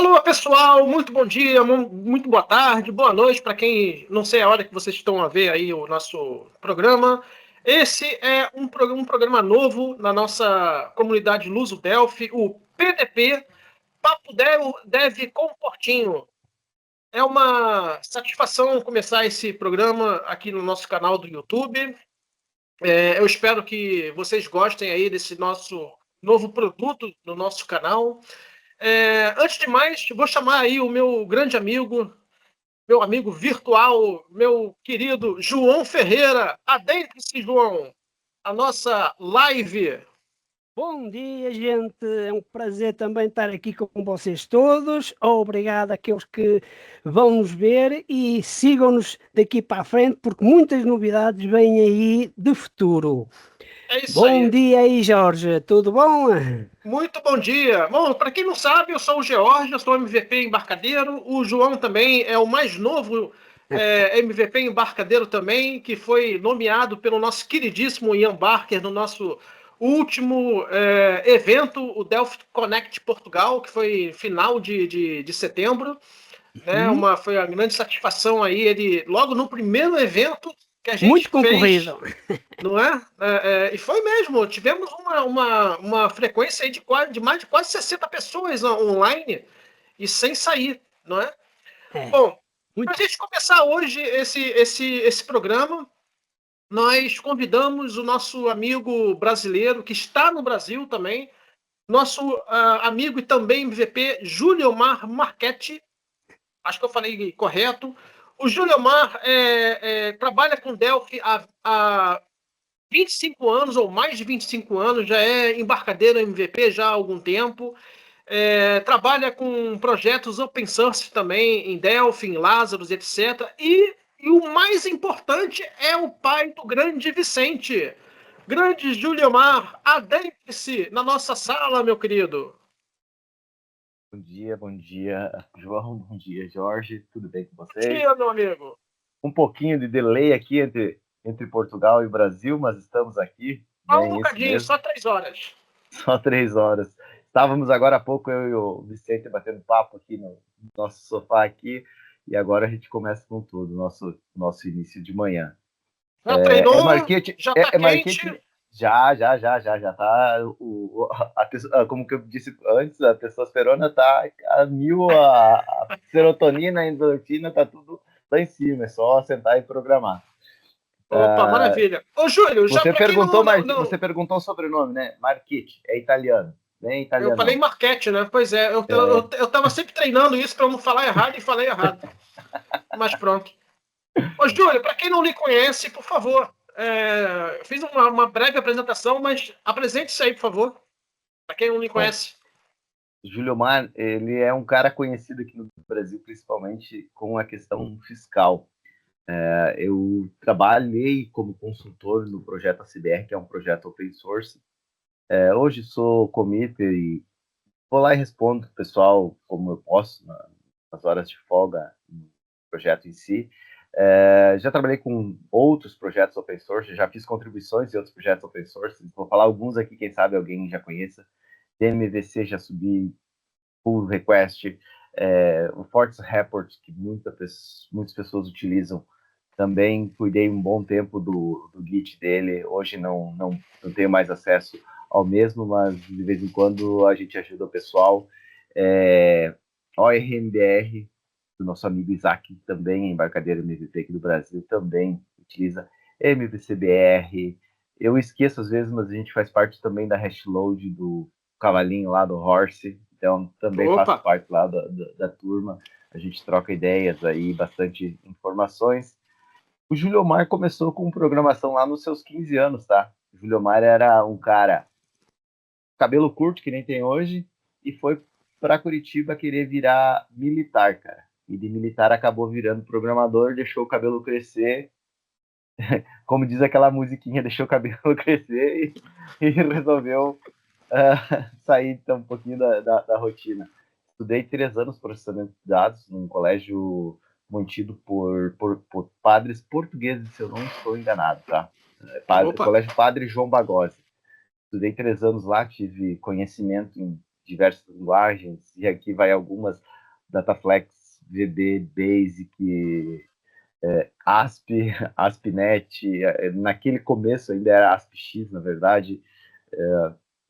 Alô, pessoal, muito bom dia, muito boa tarde, boa noite para quem não sei a hora que vocês estão a ver aí o nosso programa. Esse é um programa novo na nossa comunidade Luso Delphi, o PDP, Papo Dev com Portinho. É uma satisfação começar esse programa aqui no nosso canal do YouTube. Eu espero que vocês gostem aí desse nosso novo produto no nosso canal. Antes de mais, vou chamar aí o meu grande amigo, meu amigo virtual, meu querido João Ferreira. Adentre-se, João, a nossa live. Bom dia, gente. É um prazer também estar aqui com vocês todos. Obrigado àqueles que vão nos ver e sigam-nos daqui para a frente, porque muitas novidades vêm aí de futuro. É isso Bom aí. dia aí, Jorge. Tudo bom? Muito bom dia. Bom, para quem não sabe, eu sou o George, eu sou MVP embarcadeiro. O João também é o mais novo MVP embarcadeiro também, que foi nomeado pelo nosso queridíssimo Ian Barker no nosso último evento, o Delphi Connect Portugal, que foi final de setembro. Né? Foi uma grande satisfação aí, ele logo no primeiro evento que a gente Muito fez, concorrido. não é? E foi mesmo, tivemos uma frequência aí de mais de quase 60 pessoas online e sem sair, não é? É, Bom, para a muito. gente começar hoje esse programa, nós convidamos o nosso amigo brasileiro, que está no Brasil também, nosso amigo e também MVP, Júlio Marchetti. Acho que eu falei correto. O Júlio Mar trabalha com Delphi há 25 anos, ou mais de 25 anos, já é embarcadeiro MVP já há algum tempo. Trabalha com projetos open source também, em Delphi, em Lazarus, etc. E o mais importante é o pai do grande Vicente. Grande Júlio Mar, adentre-se na nossa sala, meu querido. Bom dia, João, bom dia, Jorge, tudo bem com Bom vocês? dia, meu amigo. Um pouquinho de delay aqui entre Portugal e Brasil, mas estamos aqui, Só né, um isso bocadinho, mesmo, só 3 horas. só 3 horas. Estávamos agora há pouco, eu e o Vicente, batendo papo aqui no nosso sofá aqui, e agora a gente começa com tudo, nosso início de manhã. Já treinou? Marketing, Já tá quente? marketing, já tá, como que eu disse antes, a testosterona tá a mil, a serotonina, a endorfina, tá tudo lá em cima, é só sentar e programar. Opa, maravilha. Ô, Júlio, já Você para quem perguntou, não. você perguntou o sobrenome, né? Marchetti, é italiano, bem Eu falei italianão. Marquete, né? Pois é, eu tava sempre treinando isso para não falar errado e falei errado. Mas pronto. Ô, Júlio, para quem não lhe conhece, por favor, fiz uma breve apresentação, mas apresente-se aí, por favor, para quem não lhe Bom, conhece. Júlio Mar, ele é um cara conhecido aqui no Brasil, principalmente com a questão fiscal. Eu trabalhei como consultor no projeto ACBR, que é um projeto open source. Hoje sou committer e vou lá e respondo o pessoal como eu posso, nas horas de folga no projeto em si. Já trabalhei com outros projetos open source, já fiz contribuições em outros projetos open source. Vou falar alguns aqui, quem sabe alguém já conheça. DMVC já subi, pull request, o Forts Report, que muitas pessoas utilizam. Também cuidei um bom tempo do Git dele. Hoje não tenho mais acesso ao mesmo, mas de vez em quando a gente ajuda o pessoal. ORMBR, do nosso amigo Isaac, também embarcadeiro MVP aqui do Brasil, também utiliza MVCBR. Eu esqueço às vezes, mas a gente faz parte também da Hashload do cavalinho lá do Horse, então também faço Opa! parte lá da turma. A gente troca ideias aí, bastante informações. O Júlio Omar começou com programação lá nos seus 15 anos, tá? O Júlio Omar era um cara cabelo curto, que nem tem hoje, e foi para Curitiba querer virar militar, cara. E de militar acabou virando programador, deixou o cabelo crescer, como diz aquela musiquinha, deixou o cabelo crescer e resolveu sair então, um pouquinho da rotina. Estudei 3 anos processamento de dados num colégio mantido por padres portugueses, se eu não estou enganado, tá? Opa! Colégio Padre João Bagossi. Estudei 3 anos lá, tive conhecimento em diversas linguagens, e aqui vai algumas: Dataflex, VB, Basic, ASP, ASP.NET, naquele começo ainda era ASP.X, na verdade,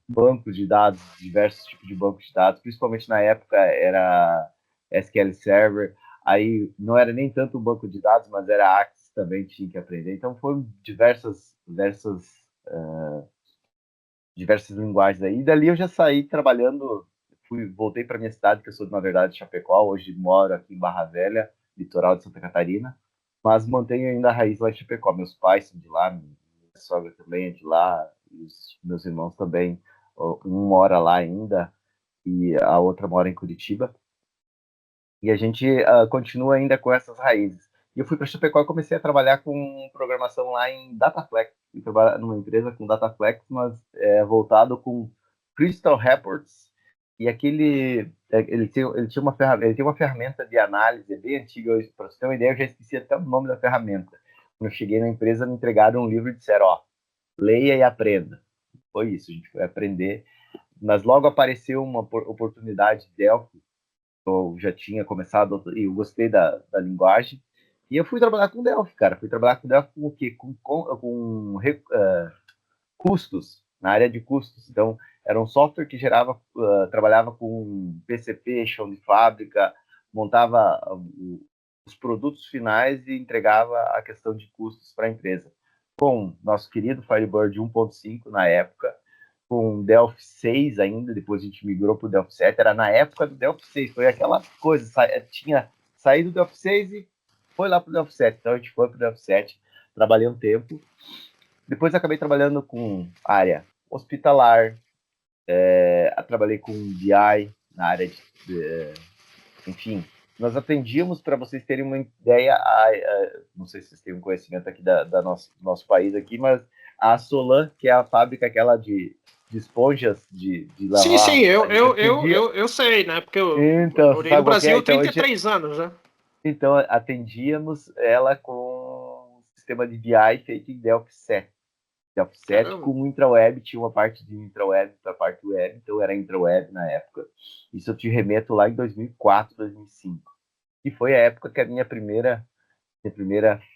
bancos de dados, diversos tipos de bancos de dados, principalmente na época era SQL Server, aí não era nem tanto um banco de dados, mas era Axis também que tinha que aprender. Então foram diversas linguagens aí. E dali eu já saí trabalhando, voltei para minha cidade, que eu sou, na verdade, de Chapecó, hoje moro aqui em Barra Velha, litoral de Santa Catarina, mas mantenho ainda a raiz lá em Chapecó. Meus pais são de lá, minha sogra também é de lá, e os meus irmãos também. Um mora lá ainda e a outra mora em Curitiba. E a gente continua ainda com essas raízes. E eu fui para Chapecó e comecei a trabalhar com programação lá em Dataflex. Fui trabalhar numa empresa com Dataflex, mas voltado com Crystal Reports. E ele tinha uma ferramenta de análise bem antiga. Para você ter uma ideia, eu já esqueci até o nome da ferramenta. Quando eu cheguei na empresa, me entregaram um livro e disseram: ó, leia e aprenda. Foi isso, a gente foi aprender. Mas logo apareceu uma oportunidade de Delphi. Eu já tinha começado e eu gostei da linguagem. E eu fui trabalhar com Delphi, cara. Fui trabalhar com Delphi com o quê? Com custos, na área de custos. Então, era um software que trabalhava com PCP, chão de fábrica, montava os produtos finais e entregava a questão de custos para a empresa. Com nosso querido Firebird 1.5 na época, com Delphi 6 ainda, depois a gente migrou para o Delphi 7, era na época do Delphi 6, foi aquela coisa, tinha saído do Delphi 6 e foi lá para o Delphi 7, então a gente foi para o Delphi 7, trabalhei um tempo, depois acabei trabalhando com área hospitalar, trabalhei com BI na área enfim, nós atendíamos, para vocês terem uma ideia, não sei se vocês têm um conhecimento aqui do nosso país aqui, mas a Solan, que é a fábrica aquela de esponjas de lavar. Sim, eu sei, né? Porque eu morei no Brasil há 33 anos, né? Então, atendíamos ela com um sistema de BI feito em Delphi 7. Delphi 7 com intraweb, tinha uma parte de intraweb para a parte web, então era intraweb na época. Isso eu te remeto lá em 2004, 2005. E foi a época que a minha primeira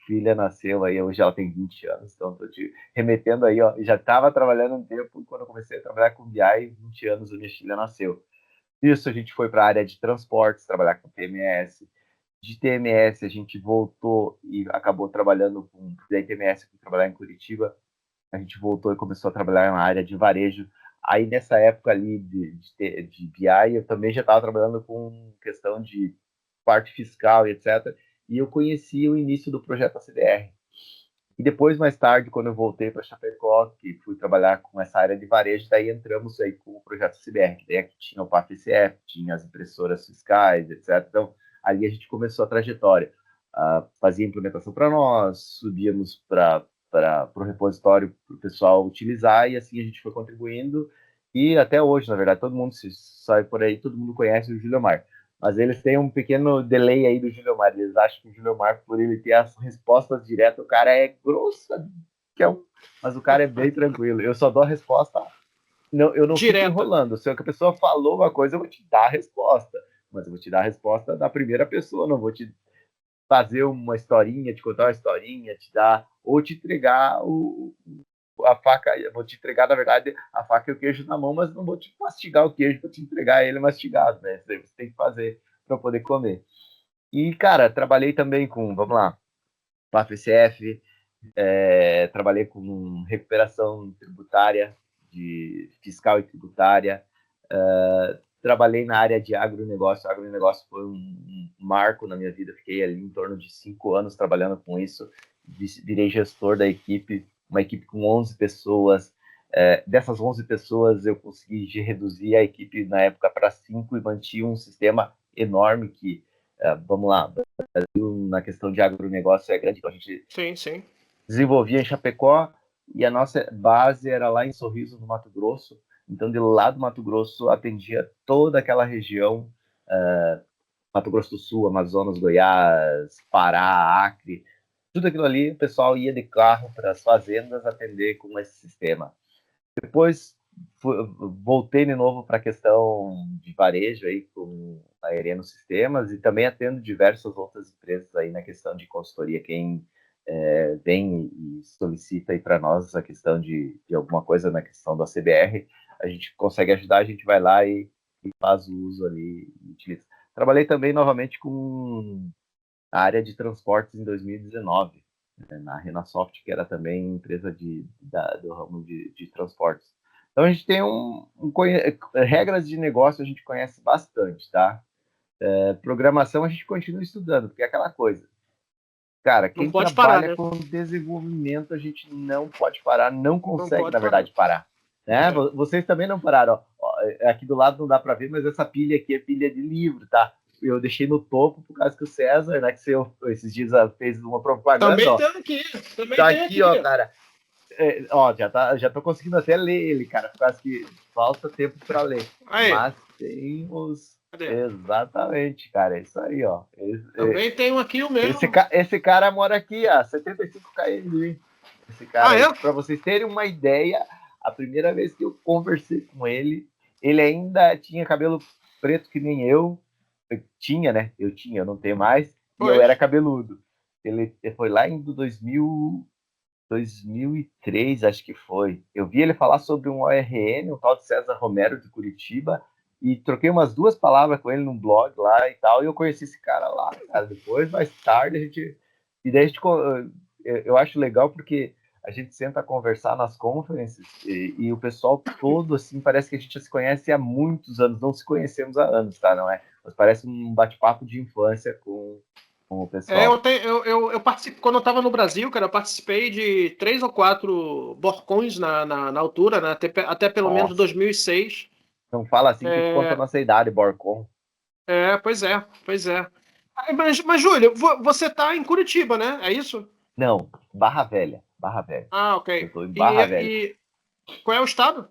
filha nasceu, aí hoje ela tem 20 anos, então estou te remetendo aí, ó, já estava trabalhando um tempo, quando eu comecei a trabalhar com BI, 20 anos a minha filha nasceu. Isso, a gente foi para a área de transportes, trabalhar com TMS. De TMS a gente voltou e acabou trabalhando com TMS, fui trabalhar em Curitiba, a gente voltou e começou a trabalhar na área de varejo. Aí nessa época ali de BI, eu também já estava trabalhando com questão de parte fiscal e etc. E eu conheci o início do projeto ACDR. E depois, mais tarde, quando eu voltei para Chapecó, que fui trabalhar com essa área de varejo, daí entramos aí com o projeto CBR, que daí aqui tinha o PAFCF, tinha as impressoras fiscais, etc. Então, ali a gente começou a trajetória. Fazia implementação para nós, subíamos para o repositório para o pessoal utilizar, e assim a gente foi contribuindo. E até hoje, na verdade, todo mundo se sai por aí, todo mundo conhece o Júlio Mar. Mas eles têm um pequeno delay aí do Júlio Mar. Eles acham que o Júlio Mar, por ele ter as respostas diretas, o cara é grossa, mas o cara é bem tranquilo. Eu só dou a resposta. Não, eu não fico enrolando. Se a pessoa falou uma coisa, eu vou te dar a resposta. Mas eu vou te dar a resposta da primeira pessoa, não vou te fazer uma historinha, te contar uma historinha, te dar, ou te entregar a faca, eu vou te entregar, na verdade, a faca e o queijo na mão, mas não vou te mastigar o queijo para te entregar ele mastigado, né? Isso aí você tem que fazer para poder comer. E, cara, trabalhei também com, vamos lá, PAFCF, trabalhei com recuperação tributária, de fiscal e tributária, trabalhei na área de agronegócio. Agronegócio foi um marco na minha vida, fiquei ali em torno de 5 anos trabalhando com isso, virei gestor da equipe, uma equipe com 11 pessoas. Dessas 11 pessoas, eu consegui reduzir a equipe na época para 5 e mantive um sistema enorme que, vamos lá, na questão de agronegócio é grande. Então a gente desenvolvia em Chapecó e a nossa base era lá em Sorriso, no Mato Grosso. Então, de lá do Mato Grosso, atendia toda aquela região, Mato Grosso do Sul, Amazonas, Goiás, Pará, Acre, tudo aquilo ali, o pessoal ia de carro para as fazendas atender com esse sistema. Depois voltei de novo para a questão de varejo aí com a Areno Sistemas e também atendo diversas outras empresas aí na questão de consultoria. Quem vem e solicita aí para nós a questão de alguma coisa na questão da CBR, a gente consegue ajudar, a gente vai lá e faz o uso ali e utiliza. Trabalhei também novamente com a área de transportes em 2019, na Renasoft, que era também empresa do ramo de transportes. Então a gente tem regras de negócio a gente conhece bastante, tá? Programação a gente continua estudando, porque é aquela coisa. Cara, quem trabalha parar, né? com desenvolvimento, a gente não pode parar, não consegue, na verdade, parar. Né? Vocês também não pararam. Ó, aqui do lado não dá para ver, mas essa pilha aqui é pilha de livro, tá? Eu deixei no topo por causa que o César, né, que esses dias fez uma propaganda. Também ó, tem aqui. Também tá tem aqui, ó, cara. Ó, já tô conseguindo até ler ele, cara, por causa que falta tempo para ler. Aí. Mas tem os... Exatamente, cara, é isso aí, ó. Também tem um aqui, o mesmo. Esse cara mora aqui, ó, 75 km. Esse cara, para vocês terem uma ideia, a primeira vez que eu conversei com ele, ele ainda tinha cabelo preto que nem eu. Tinha, né? Eu não tenho mais. E eu era cabeludo. Ele foi lá em 2003, acho que foi. Eu vi ele falar sobre um ORN, um tal de César Romero de Curitiba, e troquei umas 2 palavras com ele num blog lá e tal, e eu conheci esse cara lá, cara. Depois, mais tarde, eu acho legal porque a gente senta a conversar nas conferências e o pessoal todo, assim, parece que a gente já se conhece há muitos anos, não se conhecemos há anos, tá? Não é? Mas parece um bate-papo de infância com o pessoal. Eu participei, quando eu estava no Brasil, cara, eu participei de 3 ou 4 Borcons na altura, né? Até pelo menos 2006. Não fala assim que conta a nossa idade, Borcon. Pois é. Mas Júlio, você tá em Curitiba, né? É isso? Não, Barra Velha. Ah, ok. Eu tô em Barra Velha. E qual é o estado?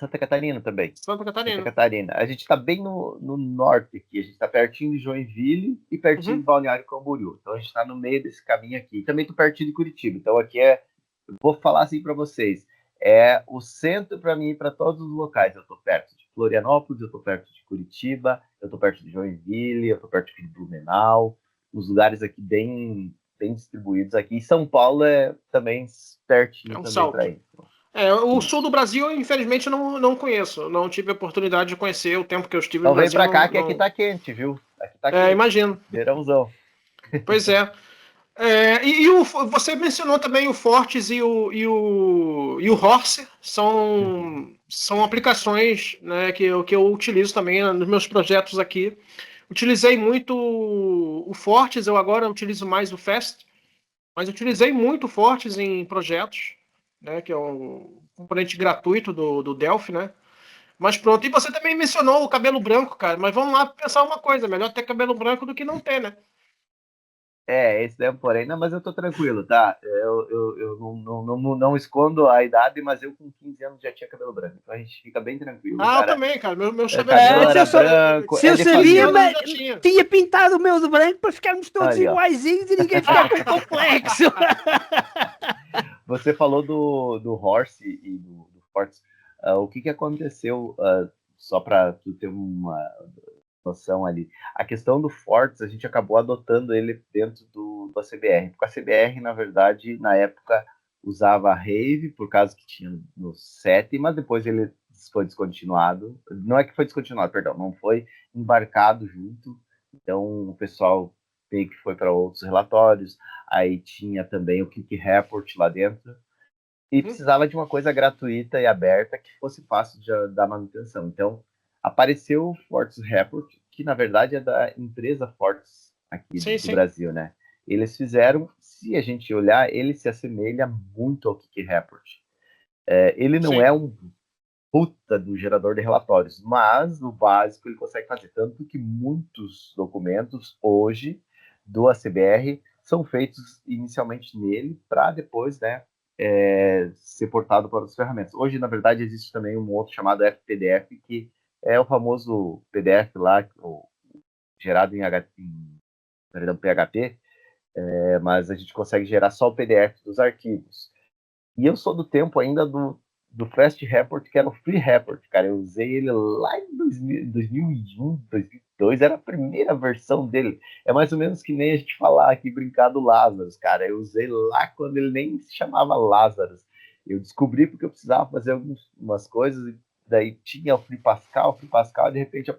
Santa Catarina também. Santa Catarina. Santa Catarina. A gente tá bem no norte aqui. A gente tá pertinho de Joinville e pertinho de Balneário Camboriú. Então a gente tá no meio desse caminho aqui. E também tô pertinho de Curitiba. Então aqui vou falar assim para vocês. É o centro para mim, para todos os locais. Eu tô perto de Florianópolis, eu tô perto de Curitiba, eu tô perto de Joinville, eu tô perto de Blumenau. Os lugares aqui bem distribuídos aqui. E São Paulo é também pertinho também para ir. O sul do Brasil, infelizmente, não conheço. Não tive a oportunidade de conhecer o tempo que eu estive no Brasil. Então vem pra cá que aqui tá quente, viu? Aqui tá quente. Imagino. Verãozão. Pois é. Você mencionou também o Fortes e o Horse. São aplicações, né, que eu utilizo também nos meus projetos aqui. Utilizei muito o Fortes, eu agora utilizo mais o Fast, mas utilizei muito o Fortes em projetos, né, que é um componente gratuito do Delphi, né? Mas pronto, e você também mencionou o cabelo branco, cara, mas vamos lá pensar uma coisa, melhor ter cabelo branco do que não ter, né? Esse daí é um porém. Não, mas eu tô tranquilo, tá? Eu não escondo a idade, mas eu com 15 anos já tinha cabelo branco. Então a gente fica bem tranquilo, cara. Também, cara. Meu cabelo era branco. Se eu sabia, mas tinha pintado o meu de branco para ficarmos todos iguaizinhos e ninguém ficar com complexo. Você falou do Horse e do Fortes. O que aconteceu, só para tu ter uma noção ali. A questão do Fortes, a gente acabou adotando ele dentro do CBR. Porque a CBR, na verdade, na época, usava a Rave, por causa que tinha no 7, mas depois ele foi descontinuado. Não é que foi descontinuado, perdão, não foi embarcado junto. Então, o pessoal meio que foi para outros relatórios. Aí tinha também o Keep Report lá dentro. E precisava de uma coisa gratuita e aberta que fosse fácil de dar manutenção. Então, apareceu o Fortes Report, que na verdade é da empresa Fortes aqui do Brasil, né? Eles fizeram, se a gente olhar, ele se assemelha muito ao Kiki Report. Ele não é um puta do gerador de relatórios, mas no básico ele consegue fazer. Tanto que muitos documentos hoje do ACBR são feitos inicialmente nele para depois, né, ser portado para outras ferramentas. Hoje, na verdade, existe também um outro chamado FPDF, que é o famoso PDF lá, gerado em PHP, mas a gente consegue gerar só o PDF dos arquivos. E eu sou do tempo ainda do Fast Report, que era o Free Report, cara. Eu usei ele lá em 2001, 2002, era a primeira versão dele. É mais ou menos que nem a gente falar aqui, brincar do Lazarus, cara. Eu usei lá quando ele nem se chamava Lazarus. Eu descobri porque eu precisava fazer algumas coisas, e daí tinha o Free Pascal, e de repente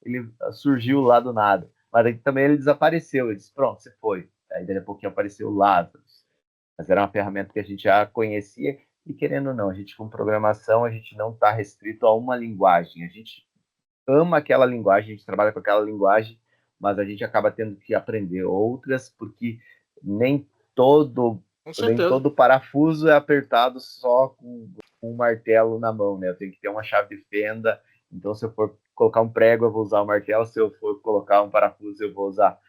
ele surgiu lá do nada. Mas aí também ele desapareceu. Eu disse, pronto, você foi. Aí daí a pouquinho apareceu o Lazarus. Mas era uma ferramenta que a gente já conhecia e, querendo ou não, a gente com programação, a gente não está restrito a uma linguagem. A gente ama aquela linguagem, a gente trabalha com aquela linguagem, mas a gente acaba tendo que aprender outras, porque nem todo, Com nem certeza. todo parafuso é apertado só com um martelo na mão, né? Eu tenho que ter uma chave de fenda, então se eu for colocar um prego, eu vou usar o martelo, se eu for colocar um parafuso, eu vou usar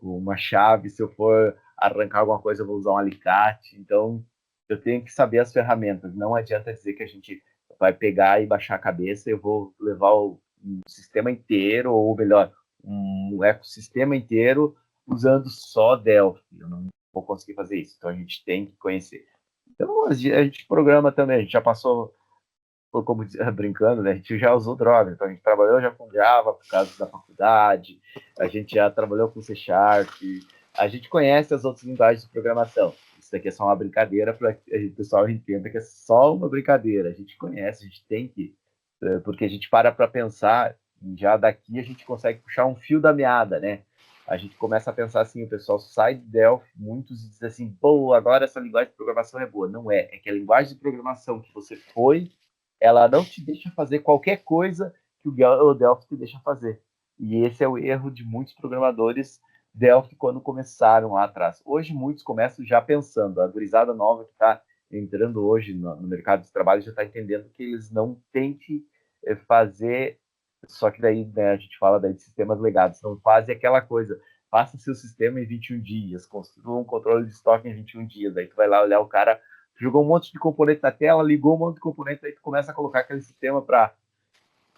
uma chave, se eu for arrancar alguma coisa, eu vou usar um alicate. Então, eu tenho que saber as ferramentas. Não adianta dizer que a gente vai pegar e baixar a cabeça, eu vou levar um sistema inteiro, ou melhor, um ecossistema inteiro usando só Delphi. Eu não vou conseguir fazer isso. Então, a gente tem que conhecer. Então, a gente programa também. A gente já passou, como brincando, né? A gente já usou droga. Então, a gente trabalhou já com Java por causa da faculdade. A gente já trabalhou com C Sharp. A gente conhece as outras linguagens de programação. Isso daqui é só uma brincadeira para que o pessoal entenda que é só uma brincadeira. A gente conhece, a gente tem que, porque a gente para pensar, e já daqui a gente consegue puxar um fio da meada, né? A gente começa a pensar assim, o pessoal sai de Delphi, muitos e diz assim, pô, agora essa linguagem de programação é boa. Não é, é que a linguagem de programação que você foi, ela não te deixa fazer qualquer coisa que o Delphi te deixa fazer. E esse é o erro de muitos programadores Delphi quando começaram lá atrás. Hoje muitos começam já pensando, a gurizada nova que está entrando hoje no mercado de trabalho já está entendendo que eles não têm que fazer, só que daí, né, a gente fala daí de sistemas legados, não fazem aquela coisa, faça seu sistema em 21 dias, construa um controle de estoque em 21 dias, aí tu vai lá olhar o cara, jogou um monte de componente na tela, ligou um monte de componente, aí tu começa a colocar aquele sistema para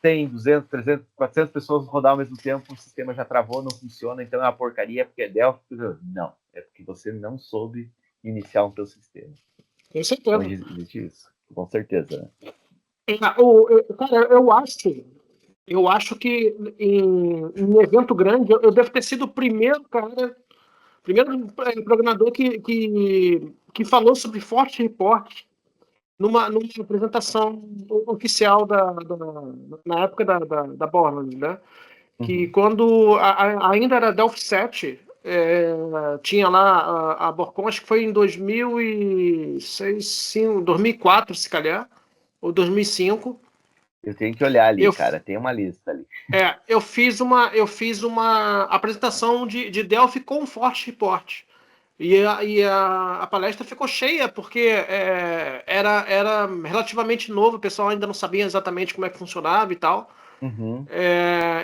100, 200, 300, 400 pessoas rodar ao mesmo tempo, o sistema já travou, não funciona, então é uma porcaria, porque é Delphi. Não, é porque você não soube iniciar um teu sistema. Com Então certeza. existe isso, com certeza. Né? Cara, eu acho que em evento grande eu devo ter sido o primeiro programador que falou sobre Forte Report numa apresentação oficial na época da Borland, né? Que quando ainda era Delphi 7, tinha lá a Borcon, acho que foi em 2006, 2004, se calhar, ou 2005. Eu tenho que olhar ali, Eu, cara, tem uma lista ali. eu fiz uma apresentação de Delphi com Forte Report. E a palestra ficou cheia, porque era relativamente novo, o pessoal ainda não sabia exatamente como é que funcionava e tal. Uhum.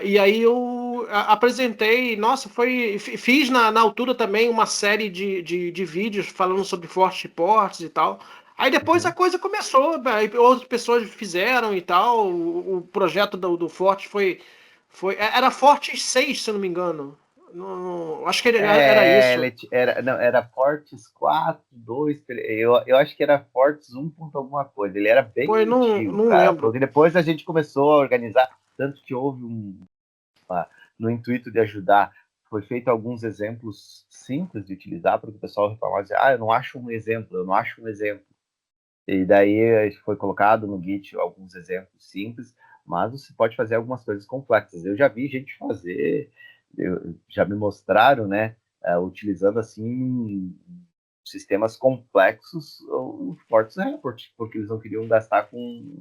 E aí eu apresentei, nossa, fiz na altura também uma série de vídeos falando sobre Forte Reports e tal. Aí depois a coisa começou, aí outras pessoas fizeram e tal. O projeto do Forte era Forte 6, se eu não me engano. Acho que era isso. Era Fortes 4, 2, 3, eu acho que era Fortes 1 ponto alguma coisa. Ele era bem Foi, não, antigo, não cara. lembro. Porque depois a gente começou a organizar, tanto que houve no intuito de ajudar, foi feito alguns exemplos simples de utilizar, para o pessoal reclamar, dizer, eu não acho um exemplo, eu não acho um exemplo. E daí foi colocado no Git alguns exemplos simples, mas você pode fazer algumas coisas complexas. Eu já vi gente fazer, já me mostraram, né, utilizando assim sistemas complexos o Fortes Report, porque eles não queriam gastar com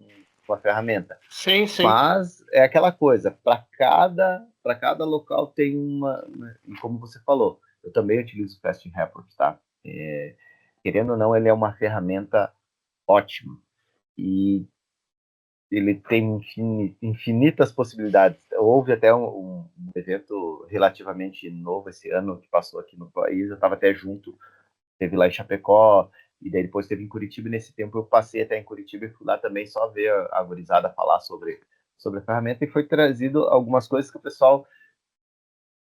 a ferramenta. Sim, sim. Mas é aquela coisa, para cada local tem uma, né, e como você falou, eu também utilizo o Fast Report, tá? Querendo ou não, ele é uma ferramenta ótima e ele tem infinitas possibilidades. Houve até um evento relativamente novo esse ano que passou aqui no país, eu estava até junto, teve lá em Chapecó, e daí depois teve em Curitiba, e nesse tempo eu passei até em Curitiba e fui lá também só ver a gurizada falar sobre a ferramenta, e foi trazido algumas coisas que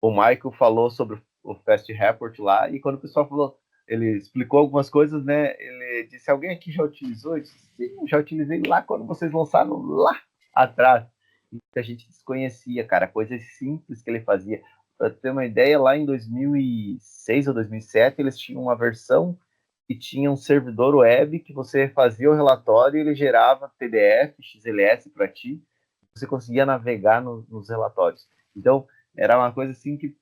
o Michael falou sobre o Fast Report lá, e quando o pessoal falou, ele explicou algumas coisas, né? Ele disse, alguém aqui já utilizou? Eu disse, sim, já utilizei lá quando vocês lançaram lá atrás. E a gente desconhecia, cara, coisas simples que ele fazia. Para ter uma ideia, lá em 2006 ou 2007, eles tinham uma versão que tinha um servidor web que você fazia o relatório e ele gerava PDF, XLS para ti. Você conseguia navegar nos relatórios. Então, era uma coisa assim que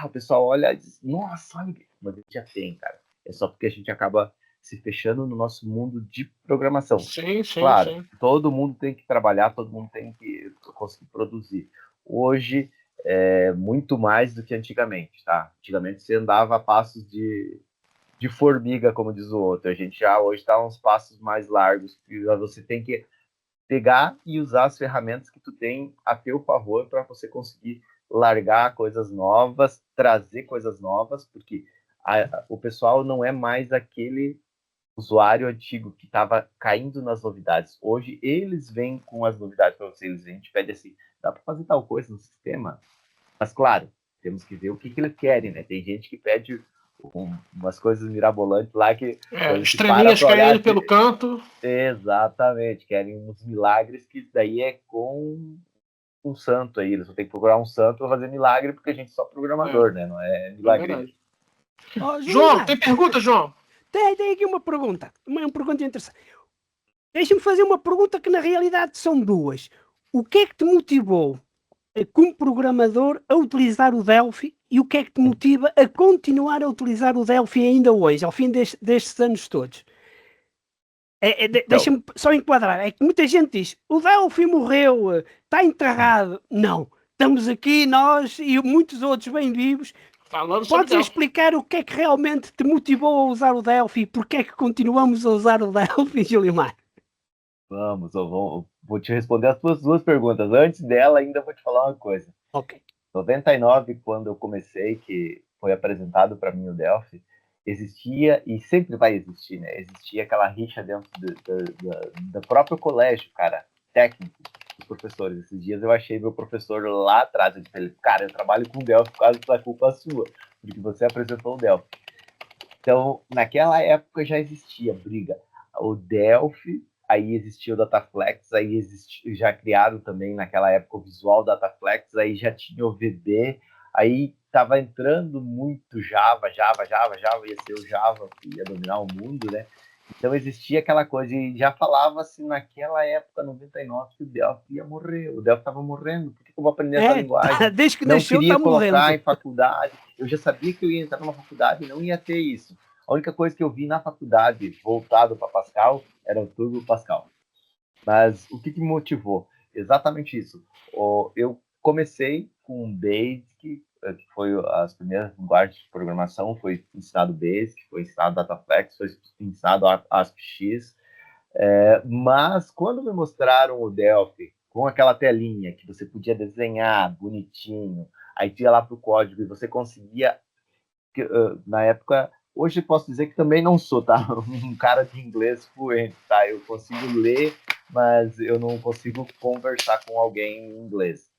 o pessoal olha e diz, nossa, olha, mas a gente já tem, cara. É só porque a gente acaba se fechando no nosso mundo de programação. Sim, sim, Claro, sim. todo mundo tem que trabalhar, todo mundo tem que conseguir produzir. Hoje, muito mais do que antigamente, tá? Antigamente você andava a passos de formiga, como diz o outro. A gente já hoje está uns passos mais largos. E você tem que pegar e usar as ferramentas que tu tem a teu favor para você conseguir largar coisas novas, trazer coisas novas, porque o pessoal não é mais aquele usuário antigo que estava caindo nas novidades. Hoje eles vêm com as novidades para vocês. A gente pede assim, dá para fazer tal coisa no sistema? Mas claro, temos que ver o que eles querem, né? Tem gente que pede umas coisas mirabolantes lá que quando se para Estrelinhas para olhar caindo assim, pelo canto. exatamente, querem uns milagres que daí é com um santo aí. Eles vão ter que procurar um santo para fazer milagre, porque a gente é só programador, né? Não é É milagre. verdade. Oh, João, Julimar, tem pergunta, João? tem aqui uma pergunta interessante. Deixa-me fazer uma pergunta que na realidade são duas. O que é que te motivou, como programador, a utilizar o Delphi e o que é que te motiva a continuar a utilizar o Delphi ainda hoje, ao fim destes anos todos? Então, Deixa-me só enquadrar. É que muita gente diz: o Delphi morreu, está enterrado. Não. Estamos aqui, nós e muitos outros bem vivos. Falando sobre Podes Delphi. explicar o que é que realmente te motivou a usar o Delphi e porque é que continuamos a usar o Delphi, Julimar? vamos, eu vou te responder as tuas duas perguntas. Antes dela, ainda vou te falar uma coisa. Ok. Em 99, quando eu comecei, que foi apresentado para mim o Delphi, existia, e sempre vai existir, né? Existia aquela rixa dentro do próprio colégio, cara, técnico, dos professores. Esses dias eu achei meu professor lá atrás, eu disse, cara, eu trabalho com Delphi, quase da culpa sua, porque você apresentou o Delphi. Então, naquela época já existia briga. O Delphi, aí existia o Dataflex, aí existia, já criaram também naquela época o Visual Dataflex, aí já tinha o VB, aí estava entrando muito Java, ia ser o Java que ia dominar o mundo, né? Então existia aquela coisa, e já falava-se naquela época, 99, que o Delphi ia morrer, o Delphi estava morrendo, por que eu vou aprender essa linguagem? Desde que Não nasceu está queria colocar morrendo. em faculdade, eu já sabia que eu ia entrar numa faculdade e não ia ter isso. A única coisa que eu vi na faculdade, voltado para Pascal, era o Turbo Pascal. Mas o que me motivou? Exatamente isso. Eu comecei com Basic, que foi as primeiras linguagens de programação, foi ensinado Basic, foi ensinado Dataflex, foi ensinado ASP-X. Mas quando me mostraram o Delphi, com aquela telinha que você podia desenhar bonitinho, aí ia lá para o código e você conseguia, na época, hoje posso dizer que também não sou, tá? Um cara de inglês fluente, tá? Eu consigo ler, mas eu não consigo conversar com alguém em inglês.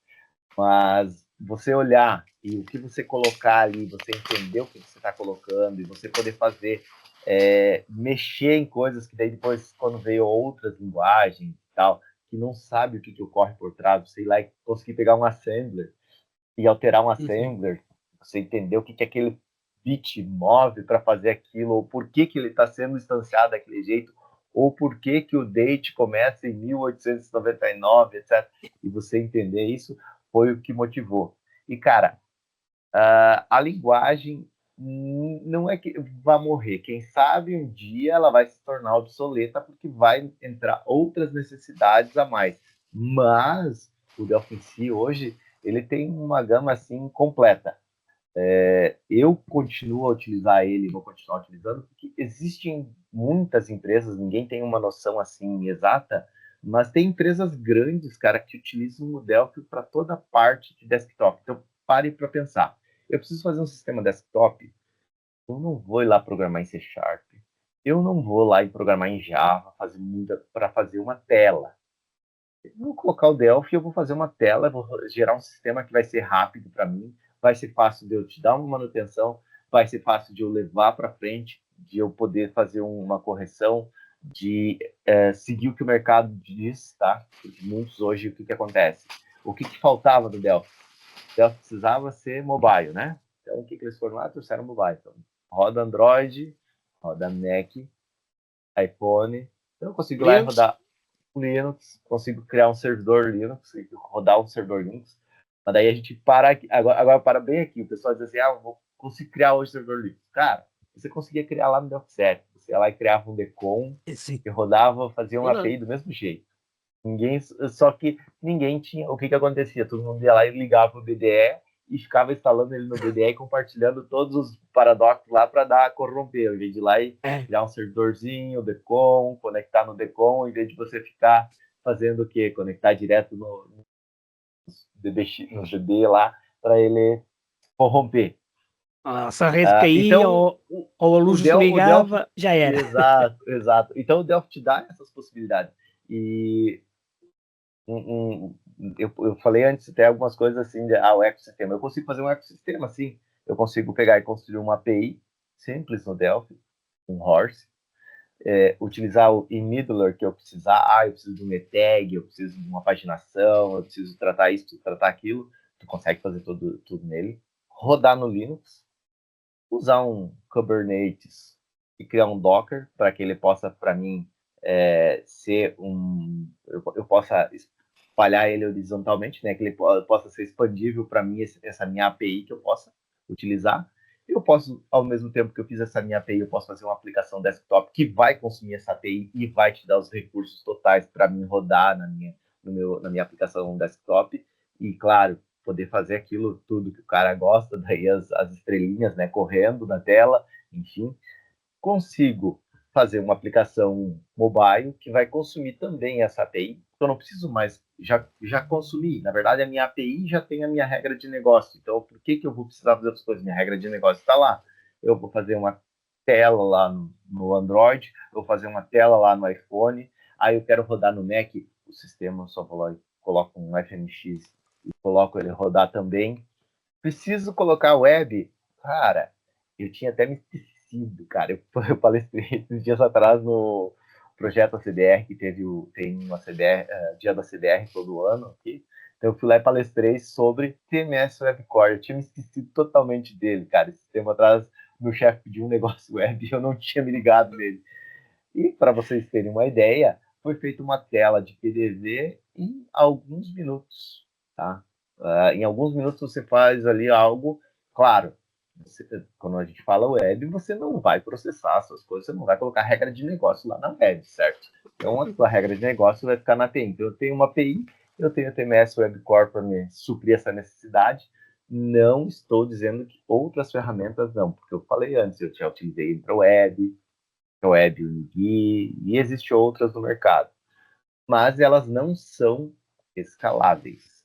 Mas você olhar e o que você colocar ali, você entender o que você está colocando e você poder fazer, mexer em coisas que daí depois, quando veio outras linguagens e tal, que não sabe o que ocorre por trás, sei lá, e conseguir pegar um assembler e alterar um assembler, você entender o que aquele bit move para fazer aquilo, ou por que ele está sendo instanciado daquele jeito, ou por que o date começa em 1899, etc. E você entender isso foi o que motivou. E, cara, a linguagem não é que vai morrer. Quem sabe um dia ela vai se tornar obsoleta porque vai entrar outras necessidades a mais. Mas o Delphi em si, hoje, ele tem uma gama assim completa. Eu continuo a utilizar ele, vou continuar utilizando, porque existem muitas empresas, ninguém tem uma noção assim exata, mas tem empresas grandes, cara, que utilizam o Delphi para toda parte de desktop. Então, pare para pensar. Eu preciso fazer um sistema desktop, eu não vou ir lá programar em C Sharp, eu não vou lá programar em Java para fazer uma tela. Eu vou colocar o Delphi, eu vou fazer uma tela, vou gerar um sistema que vai ser rápido para mim, vai ser fácil de eu te dar uma manutenção, vai ser fácil de eu levar para frente, de eu poder fazer uma correção, de seguir o que o mercado diz, tá? Porque muitos hoje, o que acontece? O que faltava do Delphi? O Delphi precisava ser mobile, né? Então, o que eles foram lá? Trouxeram mobile. Então, roda Android, roda Mac, iPhone. Então, eu consigo lá rodar Linux, consigo criar um servidor Linux, rodar um servidor Linux. Mas daí a gente para aqui, agora para bem aqui. O pessoal diz assim, eu consigo criar hoje servidor Linux. Cara, você conseguia criar lá no Delphi 7. Você ia lá e criava um decon, que rodava, fazia um API do mesmo jeito. Só que ninguém tinha. O que acontecia? Todo mundo ia lá e ligava o BDE e ficava instalando ele no BDE e compartilhando todos os paradoxos lá para dar corromper, em vez de ir lá e criar um servidorzinho, decon, conectar no decon, em vez de você ficar fazendo o quê? Conectar direto no DB lá para ele corromper. Se a rede caía então, ou a luz ligava, já era. Exato. Então o Delphi te dá essas possibilidades. E eu falei antes até algumas coisas assim, o ecossistema. Eu consigo fazer um ecossistema assim. Eu consigo pegar e construir uma API simples no Delphi, um Horse, utilizar o Imidler que eu precisar. Eu preciso de um metag, eu preciso de uma paginação, eu preciso tratar isso, tratar aquilo. Tu consegue fazer tudo nele. Rodar no Linux, usar um Kubernetes e criar um Docker para que ele possa, para mim, ser eu possa espalhar ele horizontalmente, né? Que ele possa ser expandível para mim, essa minha API que eu possa utilizar. Eu posso, ao mesmo tempo que eu fiz essa minha API, eu posso fazer uma aplicação desktop que vai consumir essa API e vai te dar os recursos totais para mim rodar na minha aplicação desktop. E, claro, poder fazer aquilo tudo que o cara gosta, daí as estrelinhas, né, correndo na tela, enfim. Consigo fazer uma aplicação mobile que vai consumir também essa API. Eu não preciso mais, já consumi. Na verdade, a minha API já tem a minha regra de negócio. Então, por que eu vou precisar fazer outras coisas? Minha regra de negócio está lá. Eu vou fazer uma tela lá no Android, eu vou fazer uma tela lá no iPhone, aí eu quero rodar no Mac, o sistema, eu só vou lá e coloco um FNX e coloco ele rodar também. Preciso colocar web? Cara, eu tinha até me esquecido, cara. Eu palestrei esses dias atrás no projeto CDR, que tem uma CDR, dia da CDR todo ano aqui. Então eu fui lá e palestrei sobre TMS Web Core. Eu tinha me esquecido totalmente dele, cara. Esse tempo atrás, meu chefe pediu um negócio web e eu não tinha me ligado nele. E para vocês terem uma ideia, foi feita uma tela de PDV em alguns minutos, tá? Em alguns minutos você faz ali algo, claro, quando a gente fala web, você não vai processar suas coisas, você não vai colocar regra de negócio lá na web, certo? Então a sua regra de negócio vai ficar na API. Então eu tenho uma API, eu tenho a TMS Web Core para me suprir essa necessidade. Não estou dizendo que outras ferramentas não, porque eu falei antes, eu já utilizei IntraWeb, Unigui, e existem outras no mercado. Mas elas não são escaláveis.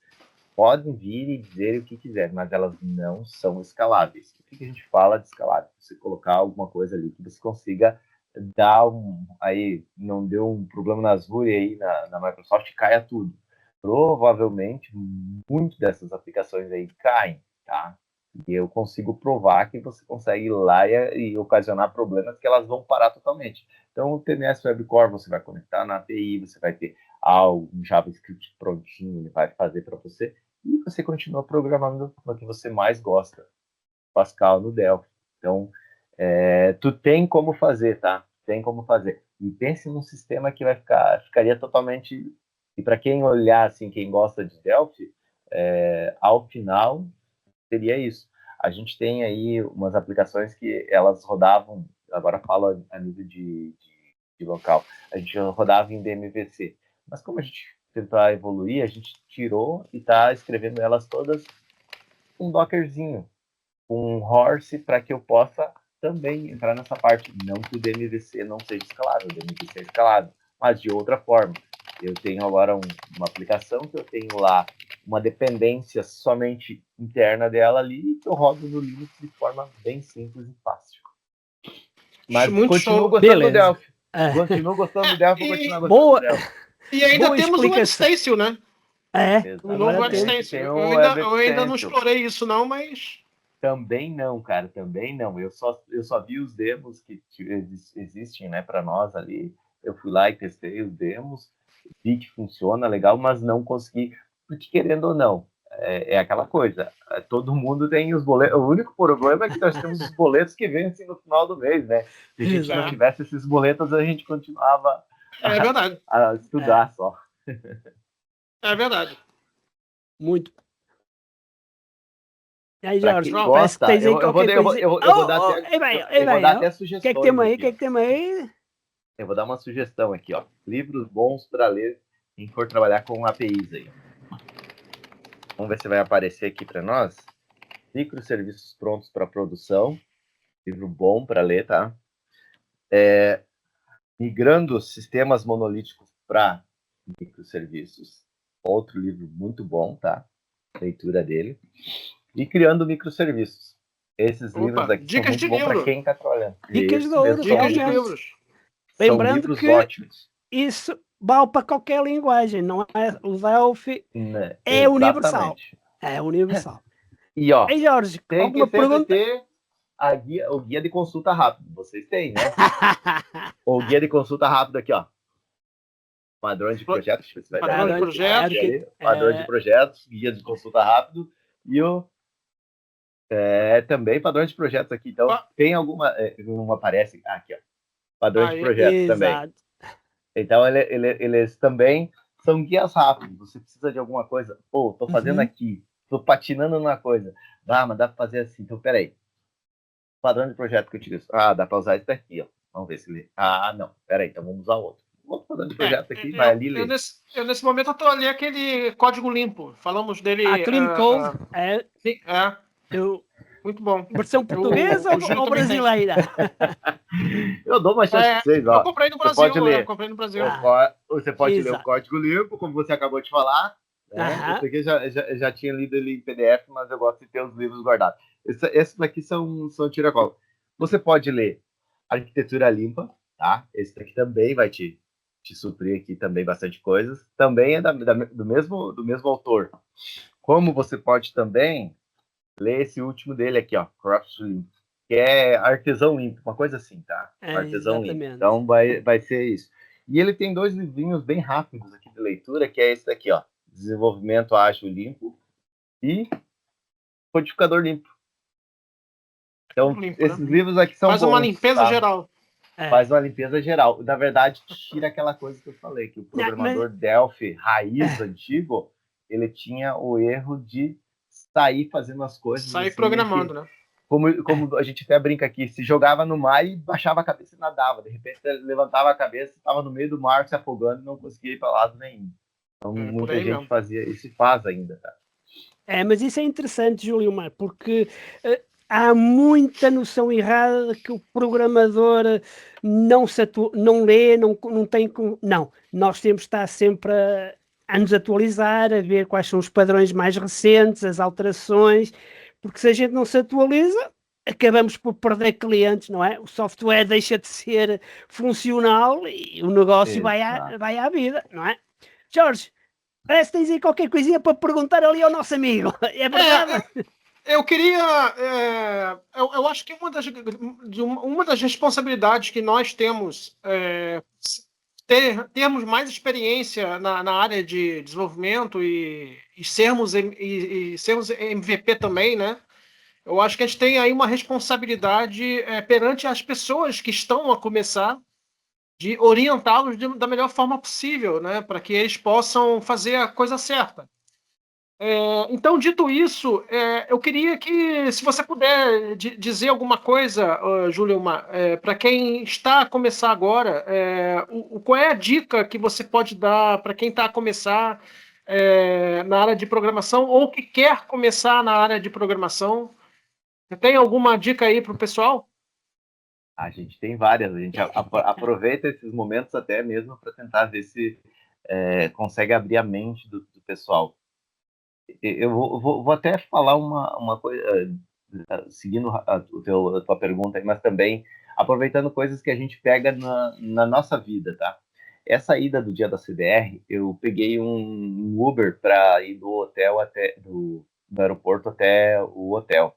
Podem vir e dizer o que quiser, mas elas não são escaláveis. O que a gente fala de escalável? Você colocar alguma coisa ali que você consiga dar aí não deu um problema na Azure aí na Microsoft, caia tudo. Provavelmente, muitas dessas aplicações aí caem, tá? E eu consigo provar que você consegue ir lá e ocasionar problemas que elas vão parar totalmente. Então, o TMS Web Core você vai conectar na API, você vai ter um JavaScript prontinho, ele vai fazer para você, e você continua programando no que você mais gosta, Pascal no Delphi. Então, tu tem como fazer, tá? Tem como fazer. E pense num sistema que ficaria totalmente... E para quem olhar, assim, quem gosta de Delphi, ao final, seria isso. A gente tem aí umas aplicações que elas rodavam, agora falo a nível de local, a gente rodava em DMVC. Mas como a gente tentar evoluir, a gente tirou e está escrevendo elas todas um Dockerzinho, um Horse, para que eu possa também entrar nessa parte. Não que o DMVC não seja escalável, o DMVC é escalável, mas de outra forma. Eu tenho agora uma aplicação que eu tenho lá uma dependência somente interna dela ali, que eu rodo no Linux de forma bem simples e fácil. Mas continuo gostando do Delphi. Continuo gostando do Delphi, vou continuar gostando do Delphi. E ainda temos o WebStencil, né? O novo WebStencil. Eu ainda não explorei isso não, mas... Também não, cara, também não. Eu só vi os demos que existem, né, para nós ali. Eu fui lá e testei os demos, vi que funciona legal, mas não consegui, porque querendo ou não, é aquela coisa. Todo mundo tem os boletos. O único problema é que nós temos os boletos que vencem no final do mês, né? Se a gente não Exato. tivesse esses boletos, a gente continuava É verdade. a estudar só. É verdade. Muito. E aí, Pra Jorge, quem parece que gosta, tens aí eu vou qualquer coisa. eu vou dar até, eu vou dar até O que sugestões é que temos aí? O aqui, que é ó. que temos aí? Eu vou dar uma sugestão aqui, ó. Livros bons para ler quem for trabalhar com APIs aí. Vamos ver se vai aparecer aqui para nós. Microserviços prontos para produção. Livro bom para ler, tá? Migrando sistemas monolíticos para microserviços. Outro livro muito bom, tá? Leitura dele. E criando microserviços. Esses livros aqui são dicas de muito bons para livro. quem está trabalhando. Dicas de Isso ouro, mesmo, Dicas de realmente. livros. são Lembrando livros que ótimos. isso vale para qualquer linguagem, não é? O Delphi Né? é universal. Exatamente. É universal. E ó, Ei, Jorge, tem alguma que sempre pergunta? ter o guia de consulta rápido. Vocês têm, né? O guia de consulta rápido aqui, ó. Padrões de projetos. Deixa eu ver se vai Padrão de dar. projetos. Padrões de projetos, guia de consulta rápido. E o também padrões de projetos aqui. Então, tem alguma. Não aparece. Aqui, ó. Padrões de projetos também. Exato. Então, eles também são guias rápidos. Você precisa de alguma coisa. Pô, tô fazendo aqui. Tô patinando numa coisa. Ah, mas dá pra fazer assim. Então, peraí. Padrão de projeto que eu utilizo. Ah, dá pra usar esse daqui, ó. Vamos ver se ele. Ah, não. Peraí, então vamos usar outro. Outro padrão de projeto aqui, vai ali ler. Nesse momento eu tô ali aquele código limpo. Falamos dele. A Clean Code Muito bom. Versão portuguesa ou brasileira? Eu dou uma chance pra vocês, ó. Eu comprei no Brasil. Pode ler. Comprei no Brasil. Você pode ler o código limpo, como você acabou de falar. Né? Esse aqui eu já tinha lido ele em PDF, mas eu gosto de ter os livros guardados. Esses daqui são tiracola. Você pode ler Arquitetura Limpa, tá? Esse daqui também vai te suprir aqui também bastante coisas. Também é do mesmo autor. Como você pode também ler esse último dele aqui, ó, Craft Limpo, que é Artesão Limpo, uma coisa assim, tá? Artesão Limpo. Então vai ser isso. E ele tem 2 livrinhos bem rápidos aqui de leitura, que é esse daqui, ó, Desenvolvimento Ágil Limpo e Codificador Limpo. Então, esses livros aqui são bons. Faz uma limpeza geral. Faz uma limpeza geral. Na verdade, tira aquela coisa que eu falei, que o programador Delphi, raiz antigo, ele tinha o erro de sair fazendo as coisas. Sair assim, programando, né? Como a gente até brinca aqui, se jogava no mar e baixava a cabeça e nadava. De repente, levantava a cabeça, estava no meio do mar se afogando e não conseguia ir para lado nenhum. Então, muita gente mesmo fazia isso e faz ainda, tá? Mas isso é interessante, Júlio Mar, porque há muita noção errada de que o programador não lê, não tem... Não, nós temos de estar sempre a nos atualizar, a ver quais são os padrões mais recentes, as alterações, porque se a gente não se atualiza, acabamos por perder clientes, não é? O software deixa de ser funcional e o negócio vai à vida, não é? Jorge, parece que tens aí qualquer coisinha para perguntar ali ao nosso amigo, é verdade? Eu queria... eu acho que uma das responsabilidades que nós temos termos mais experiência na área de desenvolvimento e sermos MVP também, né? Eu acho que a gente tem aí uma responsabilidade perante as pessoas que estão a começar, de orientá-los da melhor forma possível, né? Para que eles possam fazer a coisa certa. Então, dito isso, eu queria que, se você puder dizer alguma coisa, Júlio, para quem está a começar agora, qual é a dica que você pode dar para quem está a começar na área de programação ou que quer começar na área de programação? Você tem alguma dica aí para o pessoal? A gente tem várias. A gente aproveita esses momentos até mesmo para tentar ver se consegue abrir a mente do pessoal. Eu vou até falar uma coisa, seguindo a tua pergunta, mas também aproveitando coisas que a gente pega na nossa vida, tá? Essa ida do dia da CBR, eu peguei um Uber para ir do hotel do aeroporto até o hotel.